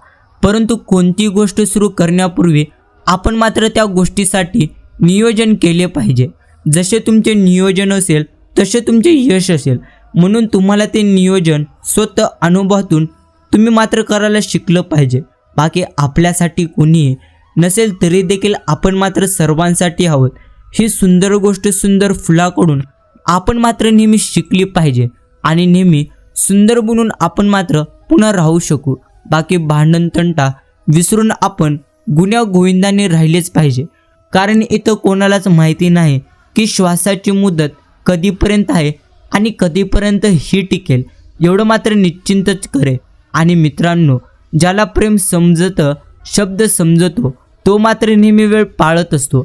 परंतु कोणती गोष्ट सुरू करण्यापूर्वी आपण मात्र त्या गोष्टीसाठी नियोजन केले पाहिजे. जसे तुमचे नियोजन असेल तसे तुमचे यश असेल. म्हणून तुम्हाला ते नियोजन स्वतः अनुभवातून तुम्ही मात्र करायला शिकलं पाहिजे. बाकी आपल्यासाठी कोणीही नसेल तरी देखील आपण मात्र सर्वांसाठी आहोत. ही सुंदर गोष्ट सुंदर फुलाकडून आपण मात्र नेहमी शिकली पाहिजे आणि नेहमी सुंदर बनून आपण मात्र पुन्हा राहू शकू. बाकी भांडण तंटा विसरून आपण गुण्या गोविंदाने राहिलेच पाहिजे. कारण इथं कोणालाच माहिती नाही की श्वासाची मुदत कधीपर्यंत आहे आणि कधीपर्यंत ही टिकेल. एवढं मात्र निश्चिंतच करे. आणि मित्रांनो, ज्याला प्रेम समजतं, शब्द समजतो, तो मात्र नेहमी वेळ पाळत असतो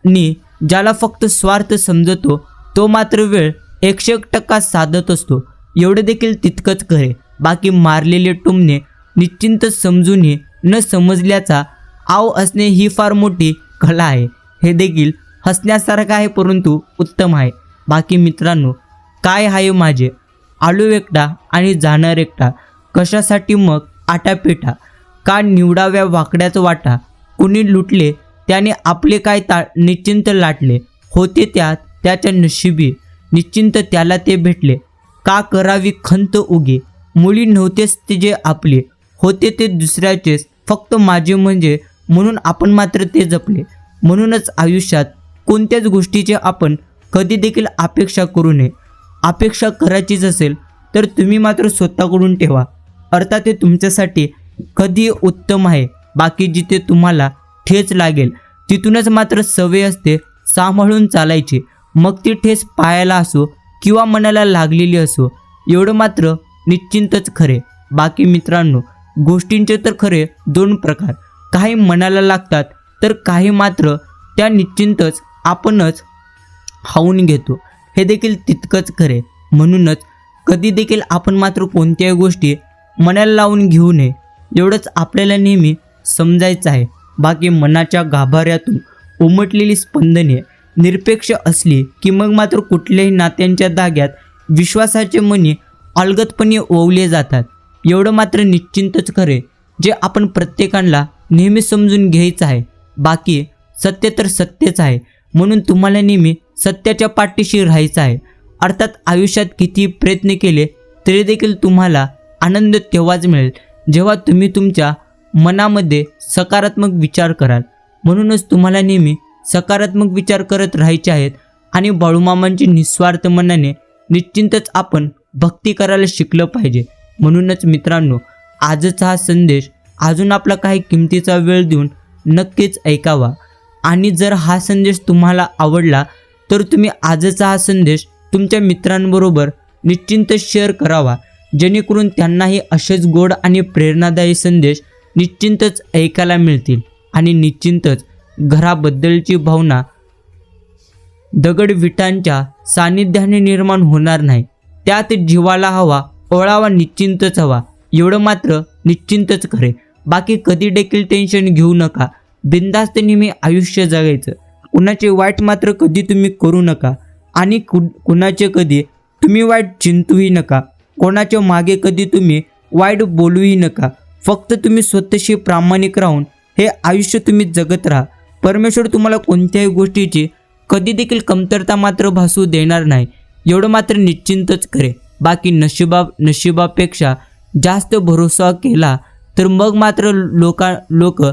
आणि ज्याला फक्त स्वार्थ समजतो तो मात्र वेळ 101% साधत असतो. एवढं देखील तितकंच करे. बाकी मारलेले टोमणे निश्चिंतच समजूनही न समजल्याचा आव असणे ही फार मोठी कला आहे. हे देखील हसण्यासारखं आहे परंतु उत्तम आहे. बाकी मित्रांनो, काय आहे माझे, आलो एकटा आणि जाणार एकटा, कशासाठी मग आटापिटा, का निवडाव्या वाकड्याच वाटा, कुणी लुटले त्याने आपले काय निश्चिंत लाटले, होते त्याच्या नशिबी निश्चिंत त्याला ते भेटले, का करावी खंत उगी, मुली नव्हतेच तिचे आपले, होते ते दुसऱ्याचेच, फक्त माझे म्हणजे म्हणून आपण मात्र ते जपले. म्हणूनच आयुष्यात कोणत्याच गोष्टीची आपण कधी देखील अपेक्षा करू नये. अपेक्षा करायचीच असेल तर तुम्ही मात्र स्वतःकडून ठेवा, अर्थात ते तुमच्यासाठी कधी उत्तम आहे. बाकी जिथे तुम्हाला ठेच लागेल तिथूनच मात्र सवय असते सांभाळून चालायची, मग ती ठेच पायाला असो किंवा मनाला लागलेली असो. एवढं मात्र निश्चिंतच खरे. बाकी मित्रांनो, गोष्टींचे तर खरे दोन प्रकार, काही मनाला लागतात तर काही मात्र त्या निश्चिंतच आपणच हावून घेतो, हे देखील तितकंच खरे. म्हणूनच कधी देखील आपण मात्र कोणत्याही गोष्टी मनाला लावून घेऊ नये, एवढंच आपल्याला नेहमी समजायचं आहे. बाकी मनाच्या गाभाऱ्यातून उमटलेली स्पंदने निरपेक्ष असली की मग मात्र कुठल्याही नात्यांच्या धाग्यात विश्वासाचे मणी अलगदपणे ओवले जातात. एवढं मात्र निश्चिंतच खरे, जे आपण प्रत्येकाला नेहमी समजून घ्यायचं आहे. बाकी सत्य तर सत्यच आहे, म्हणून तुम्हाला नेहमी सत्याच्या पाठीशी राहायचं आहे. अर्थात आयुष्यात किती प्रयत्न केले तरी देखील तुम्हाला आनंद तेव्हाच मिळेल जेव्हा तुम्ही तुमच्या मनामध्ये सकारात्मक विचार कराल. म्हणूनच तुम्हाला नेहमी सकारात्मक विचार करत राहायचे आहेत आणि बाळूमामांची निस्वार्थ मनाने निश्चिंतच आपण भक्ती करायला शिकलं पाहिजे. म्हणूनच मित्रांनो, आजचा हा संदेश अजून आपला काही किमतीचा वेळ देऊन नक्कीच ऐकावा. आणि जर हा संदेश तुम्हाला आवडला तर तुम्ही आजचा हा संदेश तुमच्या मित्रांबरोबर निश्चिंत शेअर करावा, जेणेकरून त्यांनाही असेच गोड आणि प्रेरणादायी संदेश निश्चिंतच ऐकायला मिळतील. आणि निश्चिंतच घराबद्दलची भावना दगडविटांच्या सानिध्याने निर्माण होणार नाही, त्यात जीवाला हवा ओळावा निश्चिंतच हवा. एवढं मात्र निश्चिंतच खरे. बाकी कधी देखील टेन्शन घेऊ नका, बिनधास्त नेहमी आयुष्य जगायचं. कुणाचे वाईट मात्र कधी तुम्ही करू नका आणि कुणाचे कधी तुम्ही वाईट चिंतूही नका. कोणाच्या मागे कधी तुम्ही वाईट बोलूही नका. फक्त तुम्ही स्वतःशी प्रामाणिक राहून हे आयुष्य तुम्ही जगत राहा. परमेश्वर तुम्हाला कोणत्याही गोष्टीची कधी देखील कमतरता मात्र भासू देणार नाही, एवढं मात्र निश्चिंतच करे. बाकी नशिबापेक्षा जास्त भरोसा केला तर मग मात्र लोक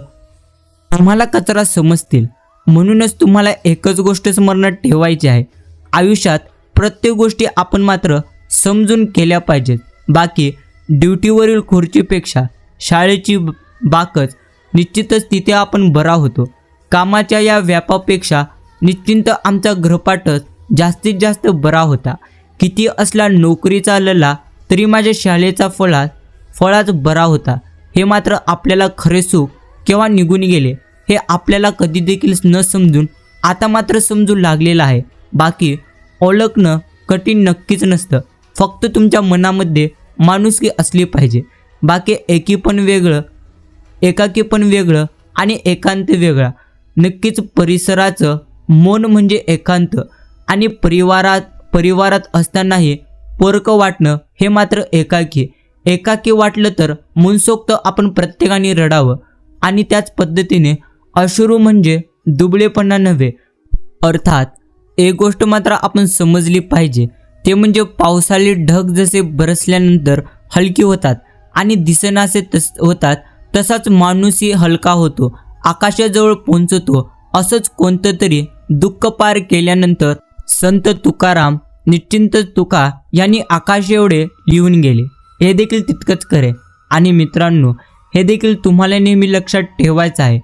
तुम्हाला कचरा समजतील. म्हणूनच तुम्हाला एकच गोष्ट स्मरणात ठेवायची आहे, आयुष्यात प्रत्येक गोष्टी आपण मात्र समजून केल्या पाहिजेत. बाकी ड्युटीवरील खुर्चीपेक्षा शाळेची बाकच निश्चितच तिथे आपण बरा होतो. कामाच्या या व्यापापेक्षा निश्चिंत आमचा गृहपाठच जास्तीत जास्त बरा होता. किती असला नोकरीचा लला तरी माझ्या शाळेचा फळाच बरा होता. हे मात्र आपल्याला खरे सुख केव्हा निघून गेले हे आपल्याला कधी देखील न समजून आता मात्र समजू लागलेलं आहे. बाकी ओळखणं कठीण नक्कीच नसतं, फक्त तुमच्या मनामध्ये माणुसकी असली पाहिजे. बाकी एकाकी पण वेगळं आणि एकांत वेगळा. नक्कीच परिसराचं मौन म्हणजे एकांत आणि परिवारात असतानाही पोरकं वाटणं हे मात्र एकाकी वाटलं तर मनसोक्त आपण प्रत्येकाने रडावं. आणि त्याच पद्धतीने अश्रू म्हणजे दुबळेपणा नव्हे. अर्थात एक गोष्ट मात्र आपण समजली पाहिजे, ते म्हणजे पावसाळी ढग जसे बरसल्यानंतर हलकी होतात आणि दिसेनासे होतात, तसाच माणूसही हलका होतो, आकाशाजवळ पोहोचतो. असंच कोणतं तरी दुःख पार केल्यानंतर संत तुकाराम निश्चिंत तुका यांनी आकाश एवढे लिहून गेले. हे देखील तितकंच खरे. आणि मित्रांनो, हे देखील तुम्हाला नेहमी लक्षात ठेवायचं आहे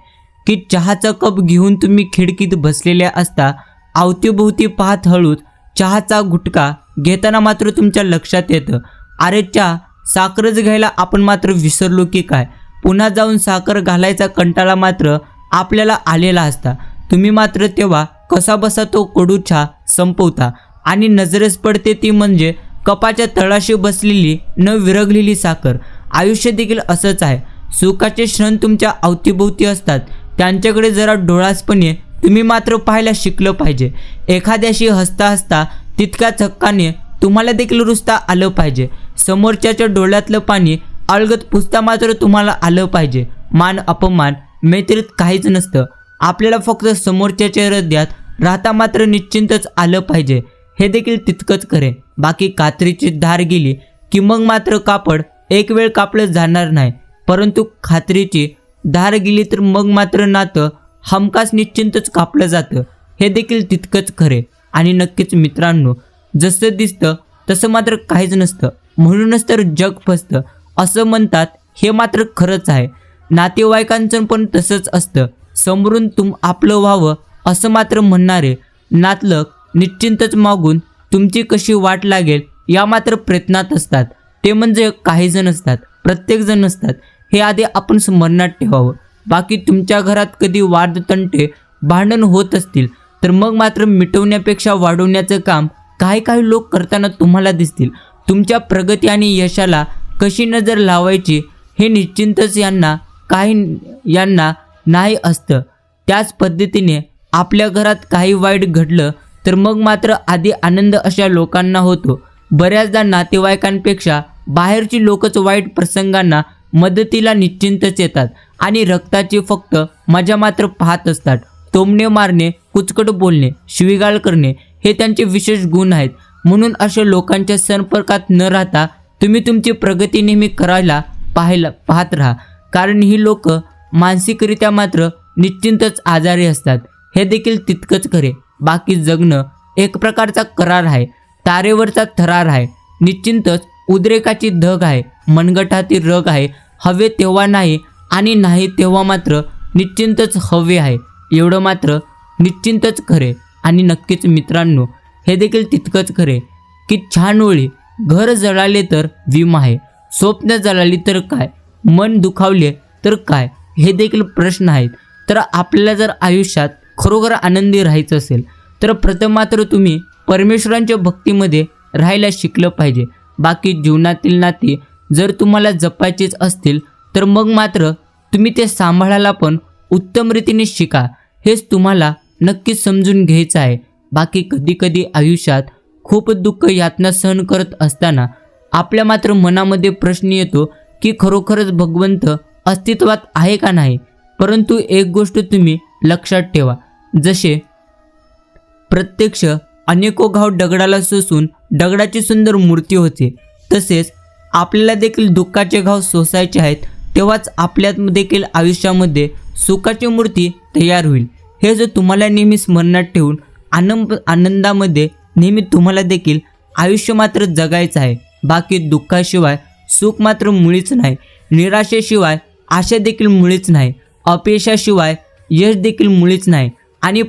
की चहाचा कप घेऊन तुम्ही खिडकीत बसलेल्या असता अवतीभोवती पाहत हळूच चहाचा गुटखा घेताना मात्र तुमच्या लक्षात येतं, अरे चहा साखरच घ्यायला आपण मात्र विसरलो की काय. पुन्हा जाऊन साखर घालायचा कंटाळा मात्र आपल्याला आलेला असता. तुम्ही मात्र तेव्हा कसा बसा तो कडू चहा संपवता आणि नजरेस पडते ती म्हणजे कपाच्या तळाशी बसलेली न विरघलेली साखर. आयुष्य देखील असंच आहे. सुखाचे क्षण तुमच्या अवतीभोवती असतात, त्यांच्याकडे जरा डोळासपणे तुम्ही मात्र पाहायला शिकलं पाहिजे. एखाद्याशी हसता हसता तितक्याच हक्काने तुम्हाला देखील रुसता आलं पाहिजे. समोरच्याच्या डोळ्यातलं पाणी अलगद पुसता मात्र तुम्हाला आलं पाहिजे. मान अपमान मैत्रीत काहीच नसतं, आपल्याला फक्त समोरच्याच्या हृदयात राहता मात्र निश्चिंतच आलं पाहिजे. हे देखील तितकंच खरे. बाकी कात्रीची धार गेली की मग मात्र कापड एक वेळ कापलं जाणार नाही, परंतु खात्रीची धार गेली तर मग मात्र नातं हमखास निश्चिंतच कापलं जातं. हे देखील तितकंच खरे. आणि नक्कीच मित्रांनो, जसं दिसतं तसं मात्र काहीच नसतं, म्हणूनच तर जग फसतं असं म्हणतात. हे मात्र खरंच आहे. नातेवाईकांचं पण तसंच असतं. समोरून आपलं व्हावं असं मात्र म्हणणारे नातलग निश्चिंतच मागून तुमची कशी वाट लागेल या मात्र प्रयत्नात असतात. ते म्हणजे काही जण असतात प्रत्येकजण नसतात, हे आधी आपण स्मरणात ठेवावं. बाकी तुमच्या घरात कधी वाद तंटे भांडण होत असतील तर मग मात्र मिटवण्यापेक्षा वाढवण्याचं काम काही लोक करताना तुम्हाला दिसतील. तुमच्या प्रगती आणि यशाला कशी नजर लावायची हे निश्चितच यांना नाही असतं. त्याच पद्धतीने आपल्या घरात काही वाईट घडलं तर मग मात्र आधी आनंद अशा लोकांना होतो. बऱ्याचदा नातेवाईकांपेक्षा बाहेरची लोकच वाईट प्रसंगांना मदतीला निश्चितच येतात आणि रक्ताची फक्त मजा मात्र पाहत असतात. टोमणे मारणे, कुचकट बोलणे, शिवीगाळ करणे हे त्यांचे विशेष गुण आहेत. म्हणून अशा लोकांच्या संपर्कात न राहता तुम्ही तुमची प्रगती नेहमी करायला पाहत राहा. कारण ही लोक मानसिकरित्या मात्र निश्चितच आजारी असतात. हे देखील तितकंच खरे. बाकी जगणं एक प्रकारचा करार आहे, तारेवरचा थरार आहे. निश्चितच उद्रेकाची धग आहे, मनगटातील रग आहे. हवे तेव्हा नाही आणि नाही तेव्हा मात्र निश्चितच हवे आहे. एवढं मात्र निश्चितच खरे. आणि नक्कीच मित्रांनो, हे देखील तितकंच खरे की छान ओळी, घर जळाले तर विमा आहे, स्वप्न जळाली तर काय, मन दुखावले तर काय, हे देखील प्रश्न आहेत. तर आपल्याला जर आयुष्यात खरोखर आनंदी राहायचं असेल तर प्रथम मात्र तुम्ही परमेश्वरांच्या भक्तीमध्ये राहायला शिकलं पाहिजे. बाकी जीवनातील नाती जर तुम्हाला जपायचीच असतील तर मग मात्र तुम्ही ते सांभाळायला पण उत्तम रीतीने शिका. हेच तुम्हाला नक्कीच समजून घ्यायचं आहे. बाकी कधी आयुष्यात खूप दुःख यातना सहन करत असताना आपल्या मात्र मनामध्ये प्रश्न येतो की खरोखरच भगवंत अस्तित्वात आहे का नाही. परंतु एक गोष्ट तुम्ही लक्षात ठेवा, जसे प्रत्यक्ष अनेको घाव दगडाला सोसून दगडाची सुंदर मूर्ती होते, तसेच आपल्याला देखील दुःखाचे घाव सोसायचे आहेत, तेव्हाच आपल्यात देखील आयुष्यामध्ये सुखाची मूर्ती तयार होईल. हे जर तुम्हाला नेहमी स्मरणात ठेवून आनंदामध्ये नेहमी तुम्हाला देखील आयुष्य मात्र जगायचं आहे. बाकी दुःखाशिवाय सुख मात्र मुळीच नाही, निराशेशिवाय आशा देखील मुळीच नाही, अपयशाशिवाय यश देखील मुळीच नाही आणि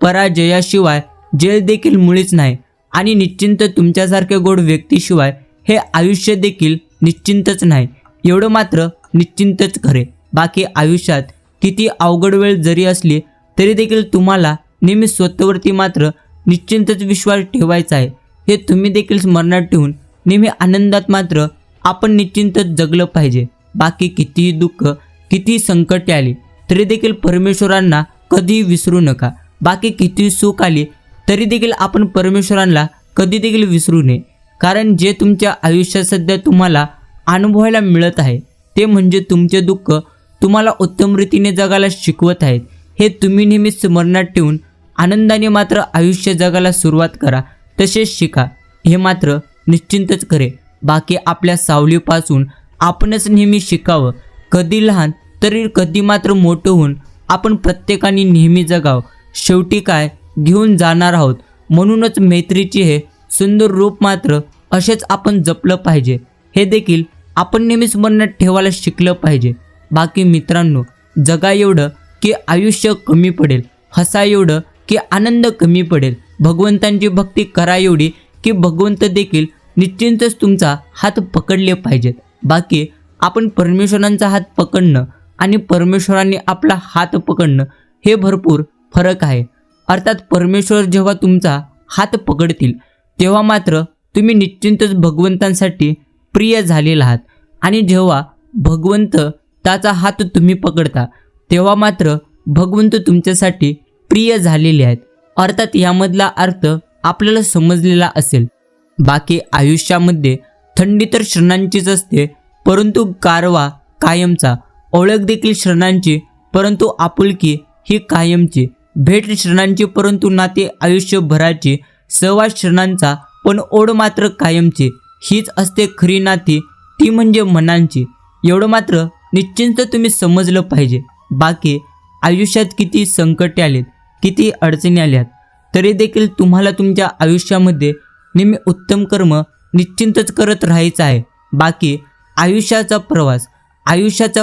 पराजयाशिवाय जय देखील मुळीच नाही. आणि निश्चिंत तुमच्यासारख्या गोड व्यक्तीशिवाय हे आयुष्य देखील निश्चिंतच नाही. एवढं मात्र निश्चिंतच खरे. बाकी आयुष्यात किती अवघड वेळ जरी असली तरी देखील तुम्हाला नेहमी स्वतःवरती मात्र निश्चिंतच विश्वास ठेवायचा आहे. हे तुम्ही देखील स्मरणात ठेवून नेहमी आनंदात मात्र आपण निश्चिंतच जगलं पाहिजे. बाकी कितीही दुःख, किती संकटे आली तरी देखील परमेश्वरांना कधीही विसरू नका. बाकी किती सुख आली तरी देखील आपण परमेश्वरांना कधी देखील विसरू नये. कारण जे तुमच्या आयुष्यात सध्या तुम्हाला अनुभवायला मिळत आहे ते म्हणजे तुमचे दुःख तुम्हाला उत्तम रीतीने जगायला शिकवत आहेत. हे तुम्ही नेहमी स्मरणात ठेवून आनंदाने मात्र आयुष्य जगायला सुरुवात करा, तसेच शिका. हे मात्र निश्चिंतच खरे. बाकी आपल्या सावलीपासून आपणच नेहमी शिकावं. कधी लहान तरी कधी मात्र मोठं होऊन आपण प्रत्येकाने नेहमी जगावं. शेवटी काय घेऊन जाणार आहोत, म्हणूनच मैत्रीचे हे सुंदर रूप मात्र असेच आपण जपलं पाहिजे. हे देखील आपण नेहमी स्मरणात ठेवायला शिकलं पाहिजे. बाकी मित्रांनो, जगा एवढं की आयुष्य कमी पडेल, हसा एवढं की आनंद कमी पडेल, भगवंतांची भक्ती करा एवढी की भगवंत देखील निश्चितच तुमचा हात पकडले पाहिजेत. बाकी आपण परमेश्वरांचा हात पकडणं आणि परमेश्वरांनी आपला हात पकडणं हे भरपूर फरक आहे. अर्थात परमेश्वर जेव्हा तुमचा हात पकडतील तेव्हा मात्र तुम्ही निश्चितच भगवंतांसाठी प्रिय झालेला आहात आणि जेव्हा भगवंत त्याचा हात तुम्ही पकडता तेव्हा मात्र भगवंत तुमच्यासाठी प्रिय झालेले आहेत. अर्थात यामधला अर्थ आपल्याला समजलेला असेल. बाकी आयुष्यामध्ये थंडी तर क्षणांचीच असते, परंतु गारवा कायमचा. ओळख देखील क्षणांची, परंतु आपुलकी ही कायमची. भेट क्षणांची, परंतु नाते आयुष्यभराची. सहवास क्षणांचा, पण ओढ मात्र कायमची. हीच असते खरी नाती, ती म्हणजे मनांची. एवढं मात्र निश्चिंत तुम्ही समजलं पाहिजे. बाकी आयुष्यात किती संकटे आलेत, किती अडचणी आल्यात, तरी देखील तुम्हाला तुमच्या आयुष्यामध्ये नेहमी उत्तम कर्म निश्चिंतच करत राहायचं आहे. बाकी आयुष्याचा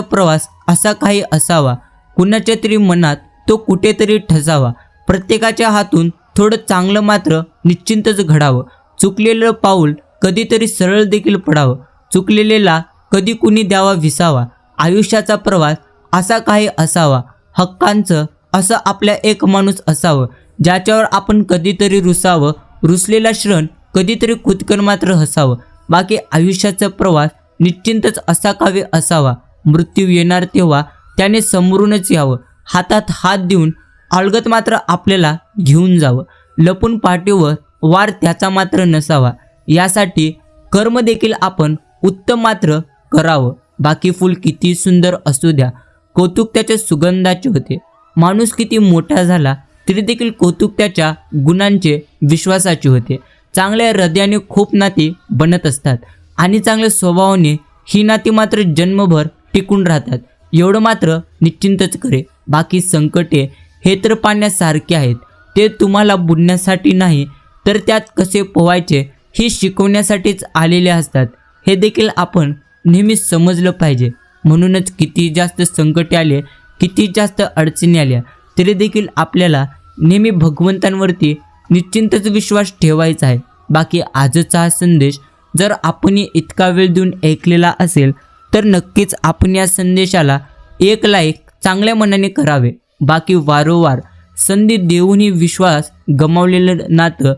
प्रवास असा काही असावा, कुणाच्या तरी मनात तो कुठेतरी ठसावा. प्रत्येकाच्या हातून थोडं चांगलं मात्र निश्चिंतच घडावं. चुकलेलं पाऊल कधीतरी सरळ देखील पडावं. चुकलेला कधी कुणी द्यावा विसावा. आयुष्याचा प्रवास असा काही असावा, हक्कांचं असं आपल्या एक माणूस असावं, ज्याच्यावर आपण कधीतरी रुसावं, रुसलेला क्षण कधीतरी खुदकन मात्र हसावं. बाकी आयुष्याचा प्रवास निश्चिंतच असा काव्य असावा. मृत्यू येणार तेव्हा त्याने समोरूनच यावं, हातात हात देऊन अलगत मात्र आपल्याला घेऊन जावं. लपून पाठीवर वार त्याचा मात्र नसावा. यासाठी कर्म देखील आपण उत्तम मात्र करावं. बाकी फूल किती सुंदर असू द्या, कौतुक त्याच्या सुगंधाचे होते. माणूस किती मोठा झाला तरी देखील कौतुक त्याच्या गुणांचे, विश्वासाचे होते. चांगल्या हृदयाने खूप नाती बनत असतात आणि चांगल्या स्वभावाने ही नाती मात्र जन्मभर टिकून राहतात. एवढं मात्र निश्चिंतच करे. बाकी संकटे हे तर पाण्यासारखे आहेत, ते तुम्हाला बुडण्यासाठी नाही तर त्यात कसे पोवायचे हे शिकवण्यासाठीच आलेले असतात. हे देखील आपण नेहमी समजलं पाहिजे. म्हणूनच किती जास्त संकटे आले, किती जास्त अडचणी आल्या तरी देखील आपल्याला नेहमी भगवंतांवरती निश्चिंतच विश्वास ठेवायचा आहे. बाकी आजचा हा संदेश जर आपण इतका वेळ देऊन ऐकलेला असेल तर नक्कीच आपण या संदेशाला एक लाईक चांगल्या मनाने करावे. बाकी वारंवार संधी देऊनही विश्वास गमावलेलं नातं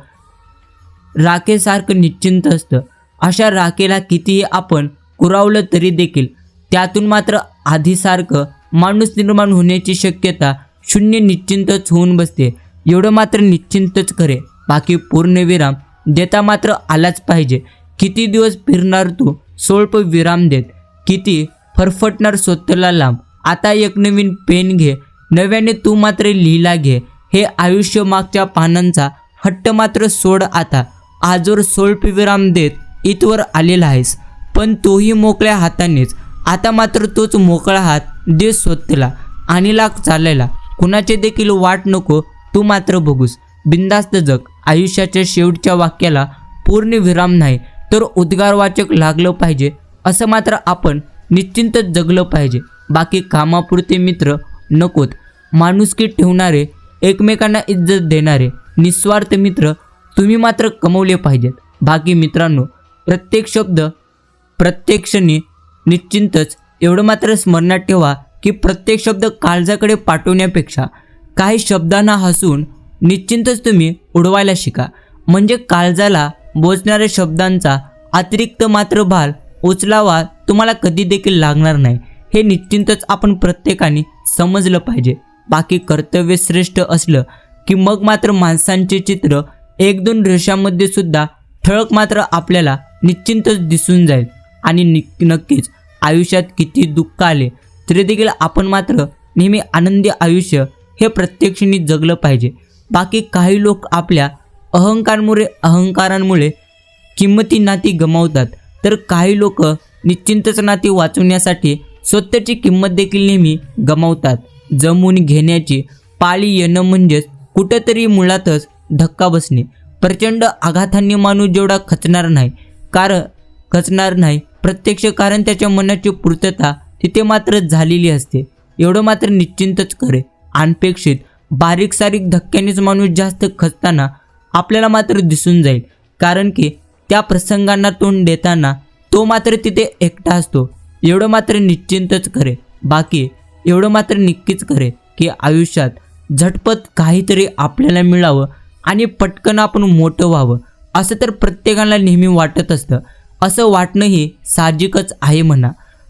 राखेसारखं निश्चिंत असतं. अशा राखेला कितीही आपण कुरावलं तरी देखील त्यातून मात्र आधीसारखं माणूस निर्माण होण्याची शक्यता शून्य निश्चिंतच होऊन बसते. एवढं मात्र निश्चिंतच करे. बाकी पूर्णविराम देता मात्र आलाच पाहिजे. किती दिवस फिरणार तू स्वल्प विराम देत, किती फरफटणार स्वतःला लांब. आता एक नवीन पेन घे, नव्याने तू मात्र लिहिला घे. हे आयुष्य मागच्या पानांचा हट्ट मात्र सोड आता. आजवर स्वल्प विराम देत इथवर आलेला आहेस, पण तोही मोकळ्या हातानेच. आता मात्र तोच मोकळा हात दे स्वतःला आणि लाग चालायला. कुणाचे देखील वाट नको तू मात्र बघूस. बिंदास्त जग. आयुष्याच्या शेवटच्या वाक्याला पूर्ण विराम नाही तर उद्गारवाचक लागलं पाहिजे. असं मात्र आपण निश्चिंतच जगलं पाहिजे. बाकी कामापुरते मित्र नकोत, माणुसकी ठेवणारे, एकमेकांना इज्जत देणारे निस्वार्थ मित्र तुम्ही मात्र कमवले पाहिजेत. बाकी मित्रांनो, प्रत्येक शब्द प्रत्येक क्षणी निश्चिंतच. एवढं मात्र स्मरणात ठेवा की प्रत्येक शब्द काळजाकडे पाठवण्यापेक्षा काही शब्दांना हसून निश्चिंतच तुम्ही उडवायला शिका. म्हणजे काळजाला बोचणाऱ्या शब्दांचा अतिरिक्त मात्र भार उचलावा तुम्हाला कधी देखील लागणार नाही. हे निश्चिंतच आपण प्रत्येकाने समजलं पाहिजे. बाकी कर्तव्य श्रेष्ठ असलं की मग मात्र माणसांचे चित्र एक दोन रेषांमध्ये सुद्धा ठळक मात्र आपल्याला निश्चिंतच दिसून जाईल. आणि नक्कीच आयुष्यात किती दुःख आले तरी देखील आपण मात्र नेहमी आनंदी आयुष्य हे प्रत्यक्षाने जगलं पाहिजे. बाकी काही लोक आपल्या अहंकारांमुळे किंमती नाती गमावतात, तर काही लोक निश्चिंतच नाती वाचवण्यासाठी स्वतःची किंमत देखील नेहमी गमावतात. जमवून घेण्याची पाळी येणं म्हणजेच कुठंतरी मुळातच धक्का बसणे. प्रचंड आघातांनी माणूस जेवढा खचणार नाही प्रत्यक्ष, कारण त्याच्या मनाची पूर्तता तिथे मात्र झालेली असते. एवढं मात्र निश्चिंतच करे. अनपेक्षित बारीक सारीक धक्क्यानेच माणूस जास्त खचताना आपल्याला मात्र दिसून जाईल, कारण की त्या प्रसंगांना तोंड देताना तो मात्र तिथे एकटा असतो. एवढं मात्र निश्चिंतच करे. बाकी एवढं मात्र नक्कीच करे की आयुष्यात झटपट काहीतरी आपल्याला मिळावं आणि पटकन आपण मोठं व्हावं, असं तर प्रत्येकाला नेहमी वाटत असतं. असं वाटणंही साहजिकच आहे म्हणा,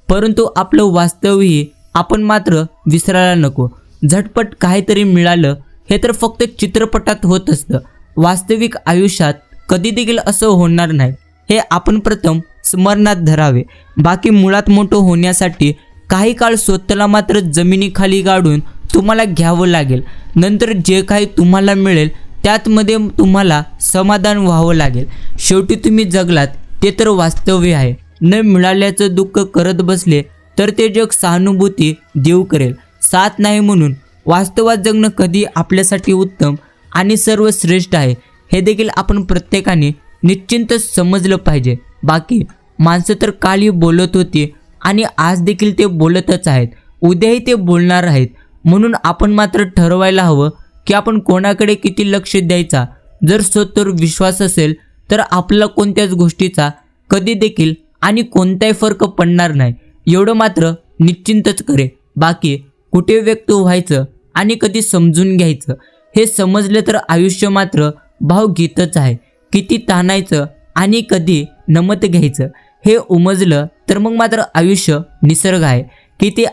परंतु आपलं वास्तवही आपण मात्र विसरायला नको. झटपट काहीतरी मिळालं हे तर फक्त चित्रपटात होत असतं. वास्तविक आयुष्यात कधी देखील असं होणार नाही, हे आपण प्रथम स्मरणात धरावे. बाकी मुळात मोठं होण्यासाठी काही काळ स्वतःला मात्र जमिनीखाली गाडून तुम्हाला घ्यावं लागेल. नंतर जे काही तुम्हाला मिळेल त्यातमध्ये तुम्हाला समाधान व्हावं लागेल. शेवटी तुम्ही जगलात ते तर वास्तव्य आहे. न मिळाल्याचं दुःख करत बसले तर ते जग सहानुभूती देऊ करेल. साथ नाही म्हणून वास्तवात जगणं कधी आपल्यासाठी उत्तम आणि सर्वश्रेष्ठ आहे, हे देखील आपण प्रत्येकाने निश्चिंतच समजलं पाहिजे. बाकी माणसं तर कालही बोलत होती आणि आज देखील ते बोलतच आहेत, उद्याही ते बोलणार आहेत. म्हणून आपण मात्र ठरवायला हवं की आपण कोणाकडे किती लक्ष द्यायचा. जर स्वतःवर विश्वास असेल तर आपल्याला कोणत्याच गोष्टीचा कधी देखील आणि कोणताही फरक पडणार नाही एवढं मात्र निश्चिंतच करे. बाकी कुठे व्यक्त व्हायचं आणि कधी समजून घ्यायचं हे समजले तर आयुष्य मात्र भावगीतच आहे. किती ताणायचं आणि कधी नमत घ्यायचं हे उमजलं तर मग मात्र आयुष्य निसर्ग आहे. किती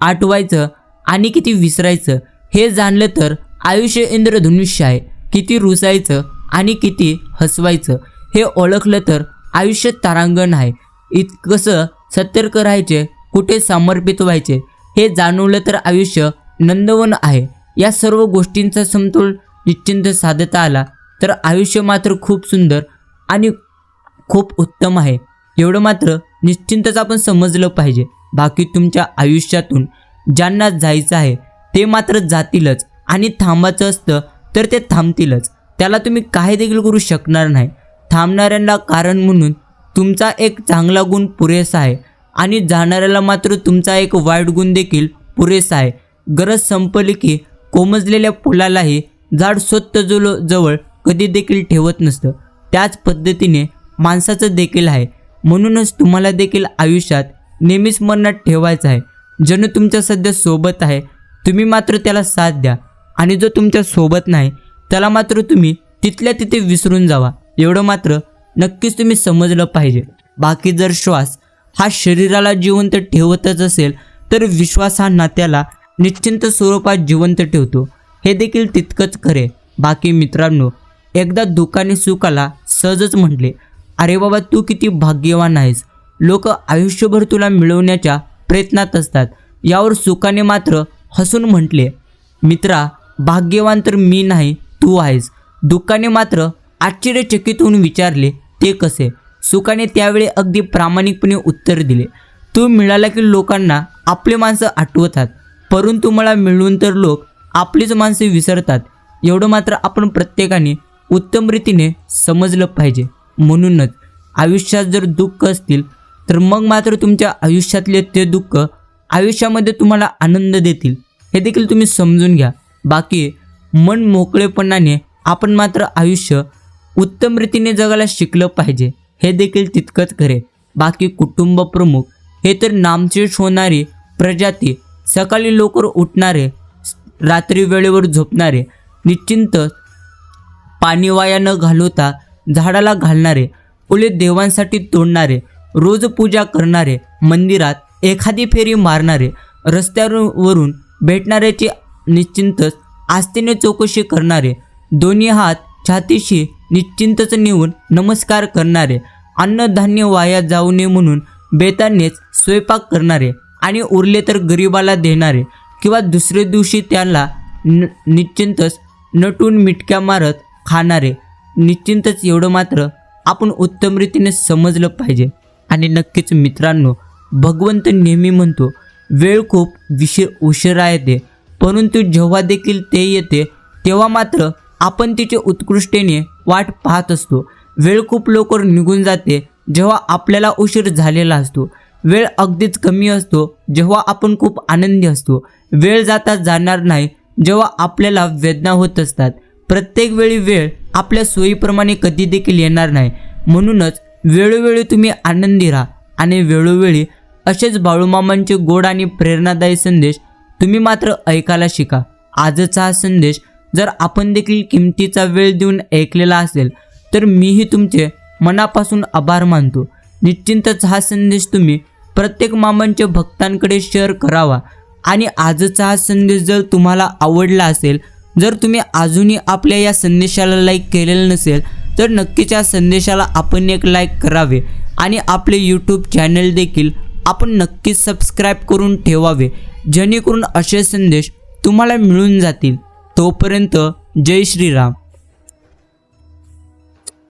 आठवायचं आणि किती विसरायचं हे जाणलं तर आयुष्य इंद्रधनुष्य आहे. किती रुसायचं आणि किती हसवायचं हे ओळखलं तर आयुष्य तारांगण आहे. इतकंसं सतर्क राहायचे, कुठे समर्पित व्हायचे हे जाणवलं तर आयुष्य नंदवन आहे. या सर्व गोष्टींचा समतोल निश्चिंत साधता आला तर आयुष्य मात्र खूप सुंदर आणि खूप उत्तम आहे. एवढं मात्र निश्चिंतच आपण समजलं पाहिजे. बाकी तुमच्या आयुष्यातून ज्यांना जायचं आहे ते मात्र जातीलच आणि थांबायचं असतं तर ते थांबतीलच. त्याला तुम्ही काय देखील करू शकणार नाही. थांबणाऱ्यांना कारण म्हणून तुमचा एक चांगला गुण पुरेसा आहे आणि जाणाऱ्याला मात्र तुमचा एक वाईट गुण देखील पुरेसा आहे. गरज संपली की कोमजलेल्या फुलालाही झाड स्वतः जवळ कधी देखील ठेवत नसतं. त्याच पद्धतीने माणसाचं देखील आहे. म्हणूनच तुम्हाला देखील आयुष्यात नेहमीच मनात ठेवायचं आहे, जणू तुमच्या सध्या सोबत आहे तुम्ही मात्र त्याला साथ द्या आणि जो तुमच्या सोबत नाही त्याला मात्र तुम्ही तिथल्या तिथे विसरून जावा. एवढं मात्र नक्कीच तुम्ही समजलं पाहिजे. बाकी जर श्वास हा शरीराला जिवंत ठेवतच असेल तर विश्वास हा नात्याला निश्चिंत स्वरूपात जिवंत ठेवतो हे देखील तितकंच खरे. बाकी मित्रांनो, एकदा दुःखाने सुखाला सहजच म्हटले, अरे बाबा तू किती भाग्यवान आहेस. लोक आयुष्यभर तुला मिळवण्याच्या प्रयत्नात असतात. यावर सुखाने मात्र हसून म्हटले, मित्रा भाग्यवान तर मी नाही तू आहेस. दुःखाने मात्र आश्चर्यचकित होऊन विचारले, ते कसे? सुखाने त्यावेळी अगदी प्रामाणिकपणे उत्तर दिले, तू मिळाला की लोकांना आपले माणसं आठवतात, परंतु मला मिळून तर लोक आपलीच माणसे विसरतात. एवढं मात्र आपण प्रत्येकाने उत्तम रीतीने समजलं पाहिजे. म्हणूनच आयुष्यात जर दुःख असतील तर मग मात्र तुमच्या आयुष्यातले ते दुःख आयुष्यामध्ये तुम्हाला आनंद देतील हे देखील तुम्ही समजून घ्या. बाकी मन मोकळेपणाने आपण मात्र आयुष्य उत्तम रीतीने जगायला शिकलं पाहिजे हे देखील तितकंच खरे. बाकी कुटुंब प्रमुख हे तर नामशेष होणारी प्रजाती, सकाळी लवकर उठणारे, रात्री वेळेवर झोपणारे, निश्चिंत पाणी वाया न घालवता झाडाला घालणारे, फुले देवांसाठी तोडणारे, रोज पूजा करणारे, मंदिरात एखादी फेरी मारणारे, रस्त्यावरून भेटणाऱ्याची निश्चिंतच आस्थेने चौकशी करणारे, दोन्ही हात छातीशी निश्चिंतच नेऊन नमस्कार करणारे, अन्नधान्य वाया जाऊ नये म्हणून बेतानेच स्वयंपाक करणारे आणि उरले तर गरिबाला देणारे किंवा दुसऱ्या दिवशी त्याला निश्चिंतच नटून मिटक्या मारत खाणारे. निश्चिंतच एवढं मात्र आपण उत्तम रीतीने समजलं पाहिजे. आणि नक्कीच मित्रांनो, भगवंत नेहमी म्हणतो, वेळ खूप उशिरा येते, परंतु जेव्हा देखील ते येते तेव्हा मात्र आपण तिचे उत्कृष्टेने वाट पाहत असतो. वेळ खूप लवकर निघून जाते जेव्हा आपल्याला उशीर झालेला असतो. वेळ अगदीच कमी असतो जेव्हा आपण खूप आनंदी असतो. वेळ जाता जाणार नाही जेव्हा आपल्याला वेदना होत असतात. प्रत्येक वेळी वेळ आपल्या सोयीप्रमाणे कधी देखील येणार नाही. म्हणूनच वेळोवेळी तुम्ही आनंदी राहा आणि वेळोवेळी असेच बाळूमामांचे गोड आणि प्रेरणादायी संदेश तुम्ही मात्र ऐकायला शिका. आजचा हा संदेश जर आपण देखील किमतीचा वेळ देऊन ऐकलेला असेल तर मीही तुमचे मनापासून आभार मानतो. निश्चिंतच हा संदेश तुम्ही प्रत्येक मामांच्या भक्तांकडे शेअर करावा. आणि आजचा हा संदेश जर तुम्हाला आवडला असेल, जर तुम्ही अजूनही आपल्या या संदेशाला लाईक केलेलं नसेल तर नक्कीच या संदेशाला आपण एक लाईक करावे आणि आपले यूट्यूब चॅनल देखील आपण नक्कीच सबस्क्राईब करून ठेवावे, जेणेकरून असे संदेश तुम्हाला मिळून जातील. तोपर्यंत जय श्रीराम.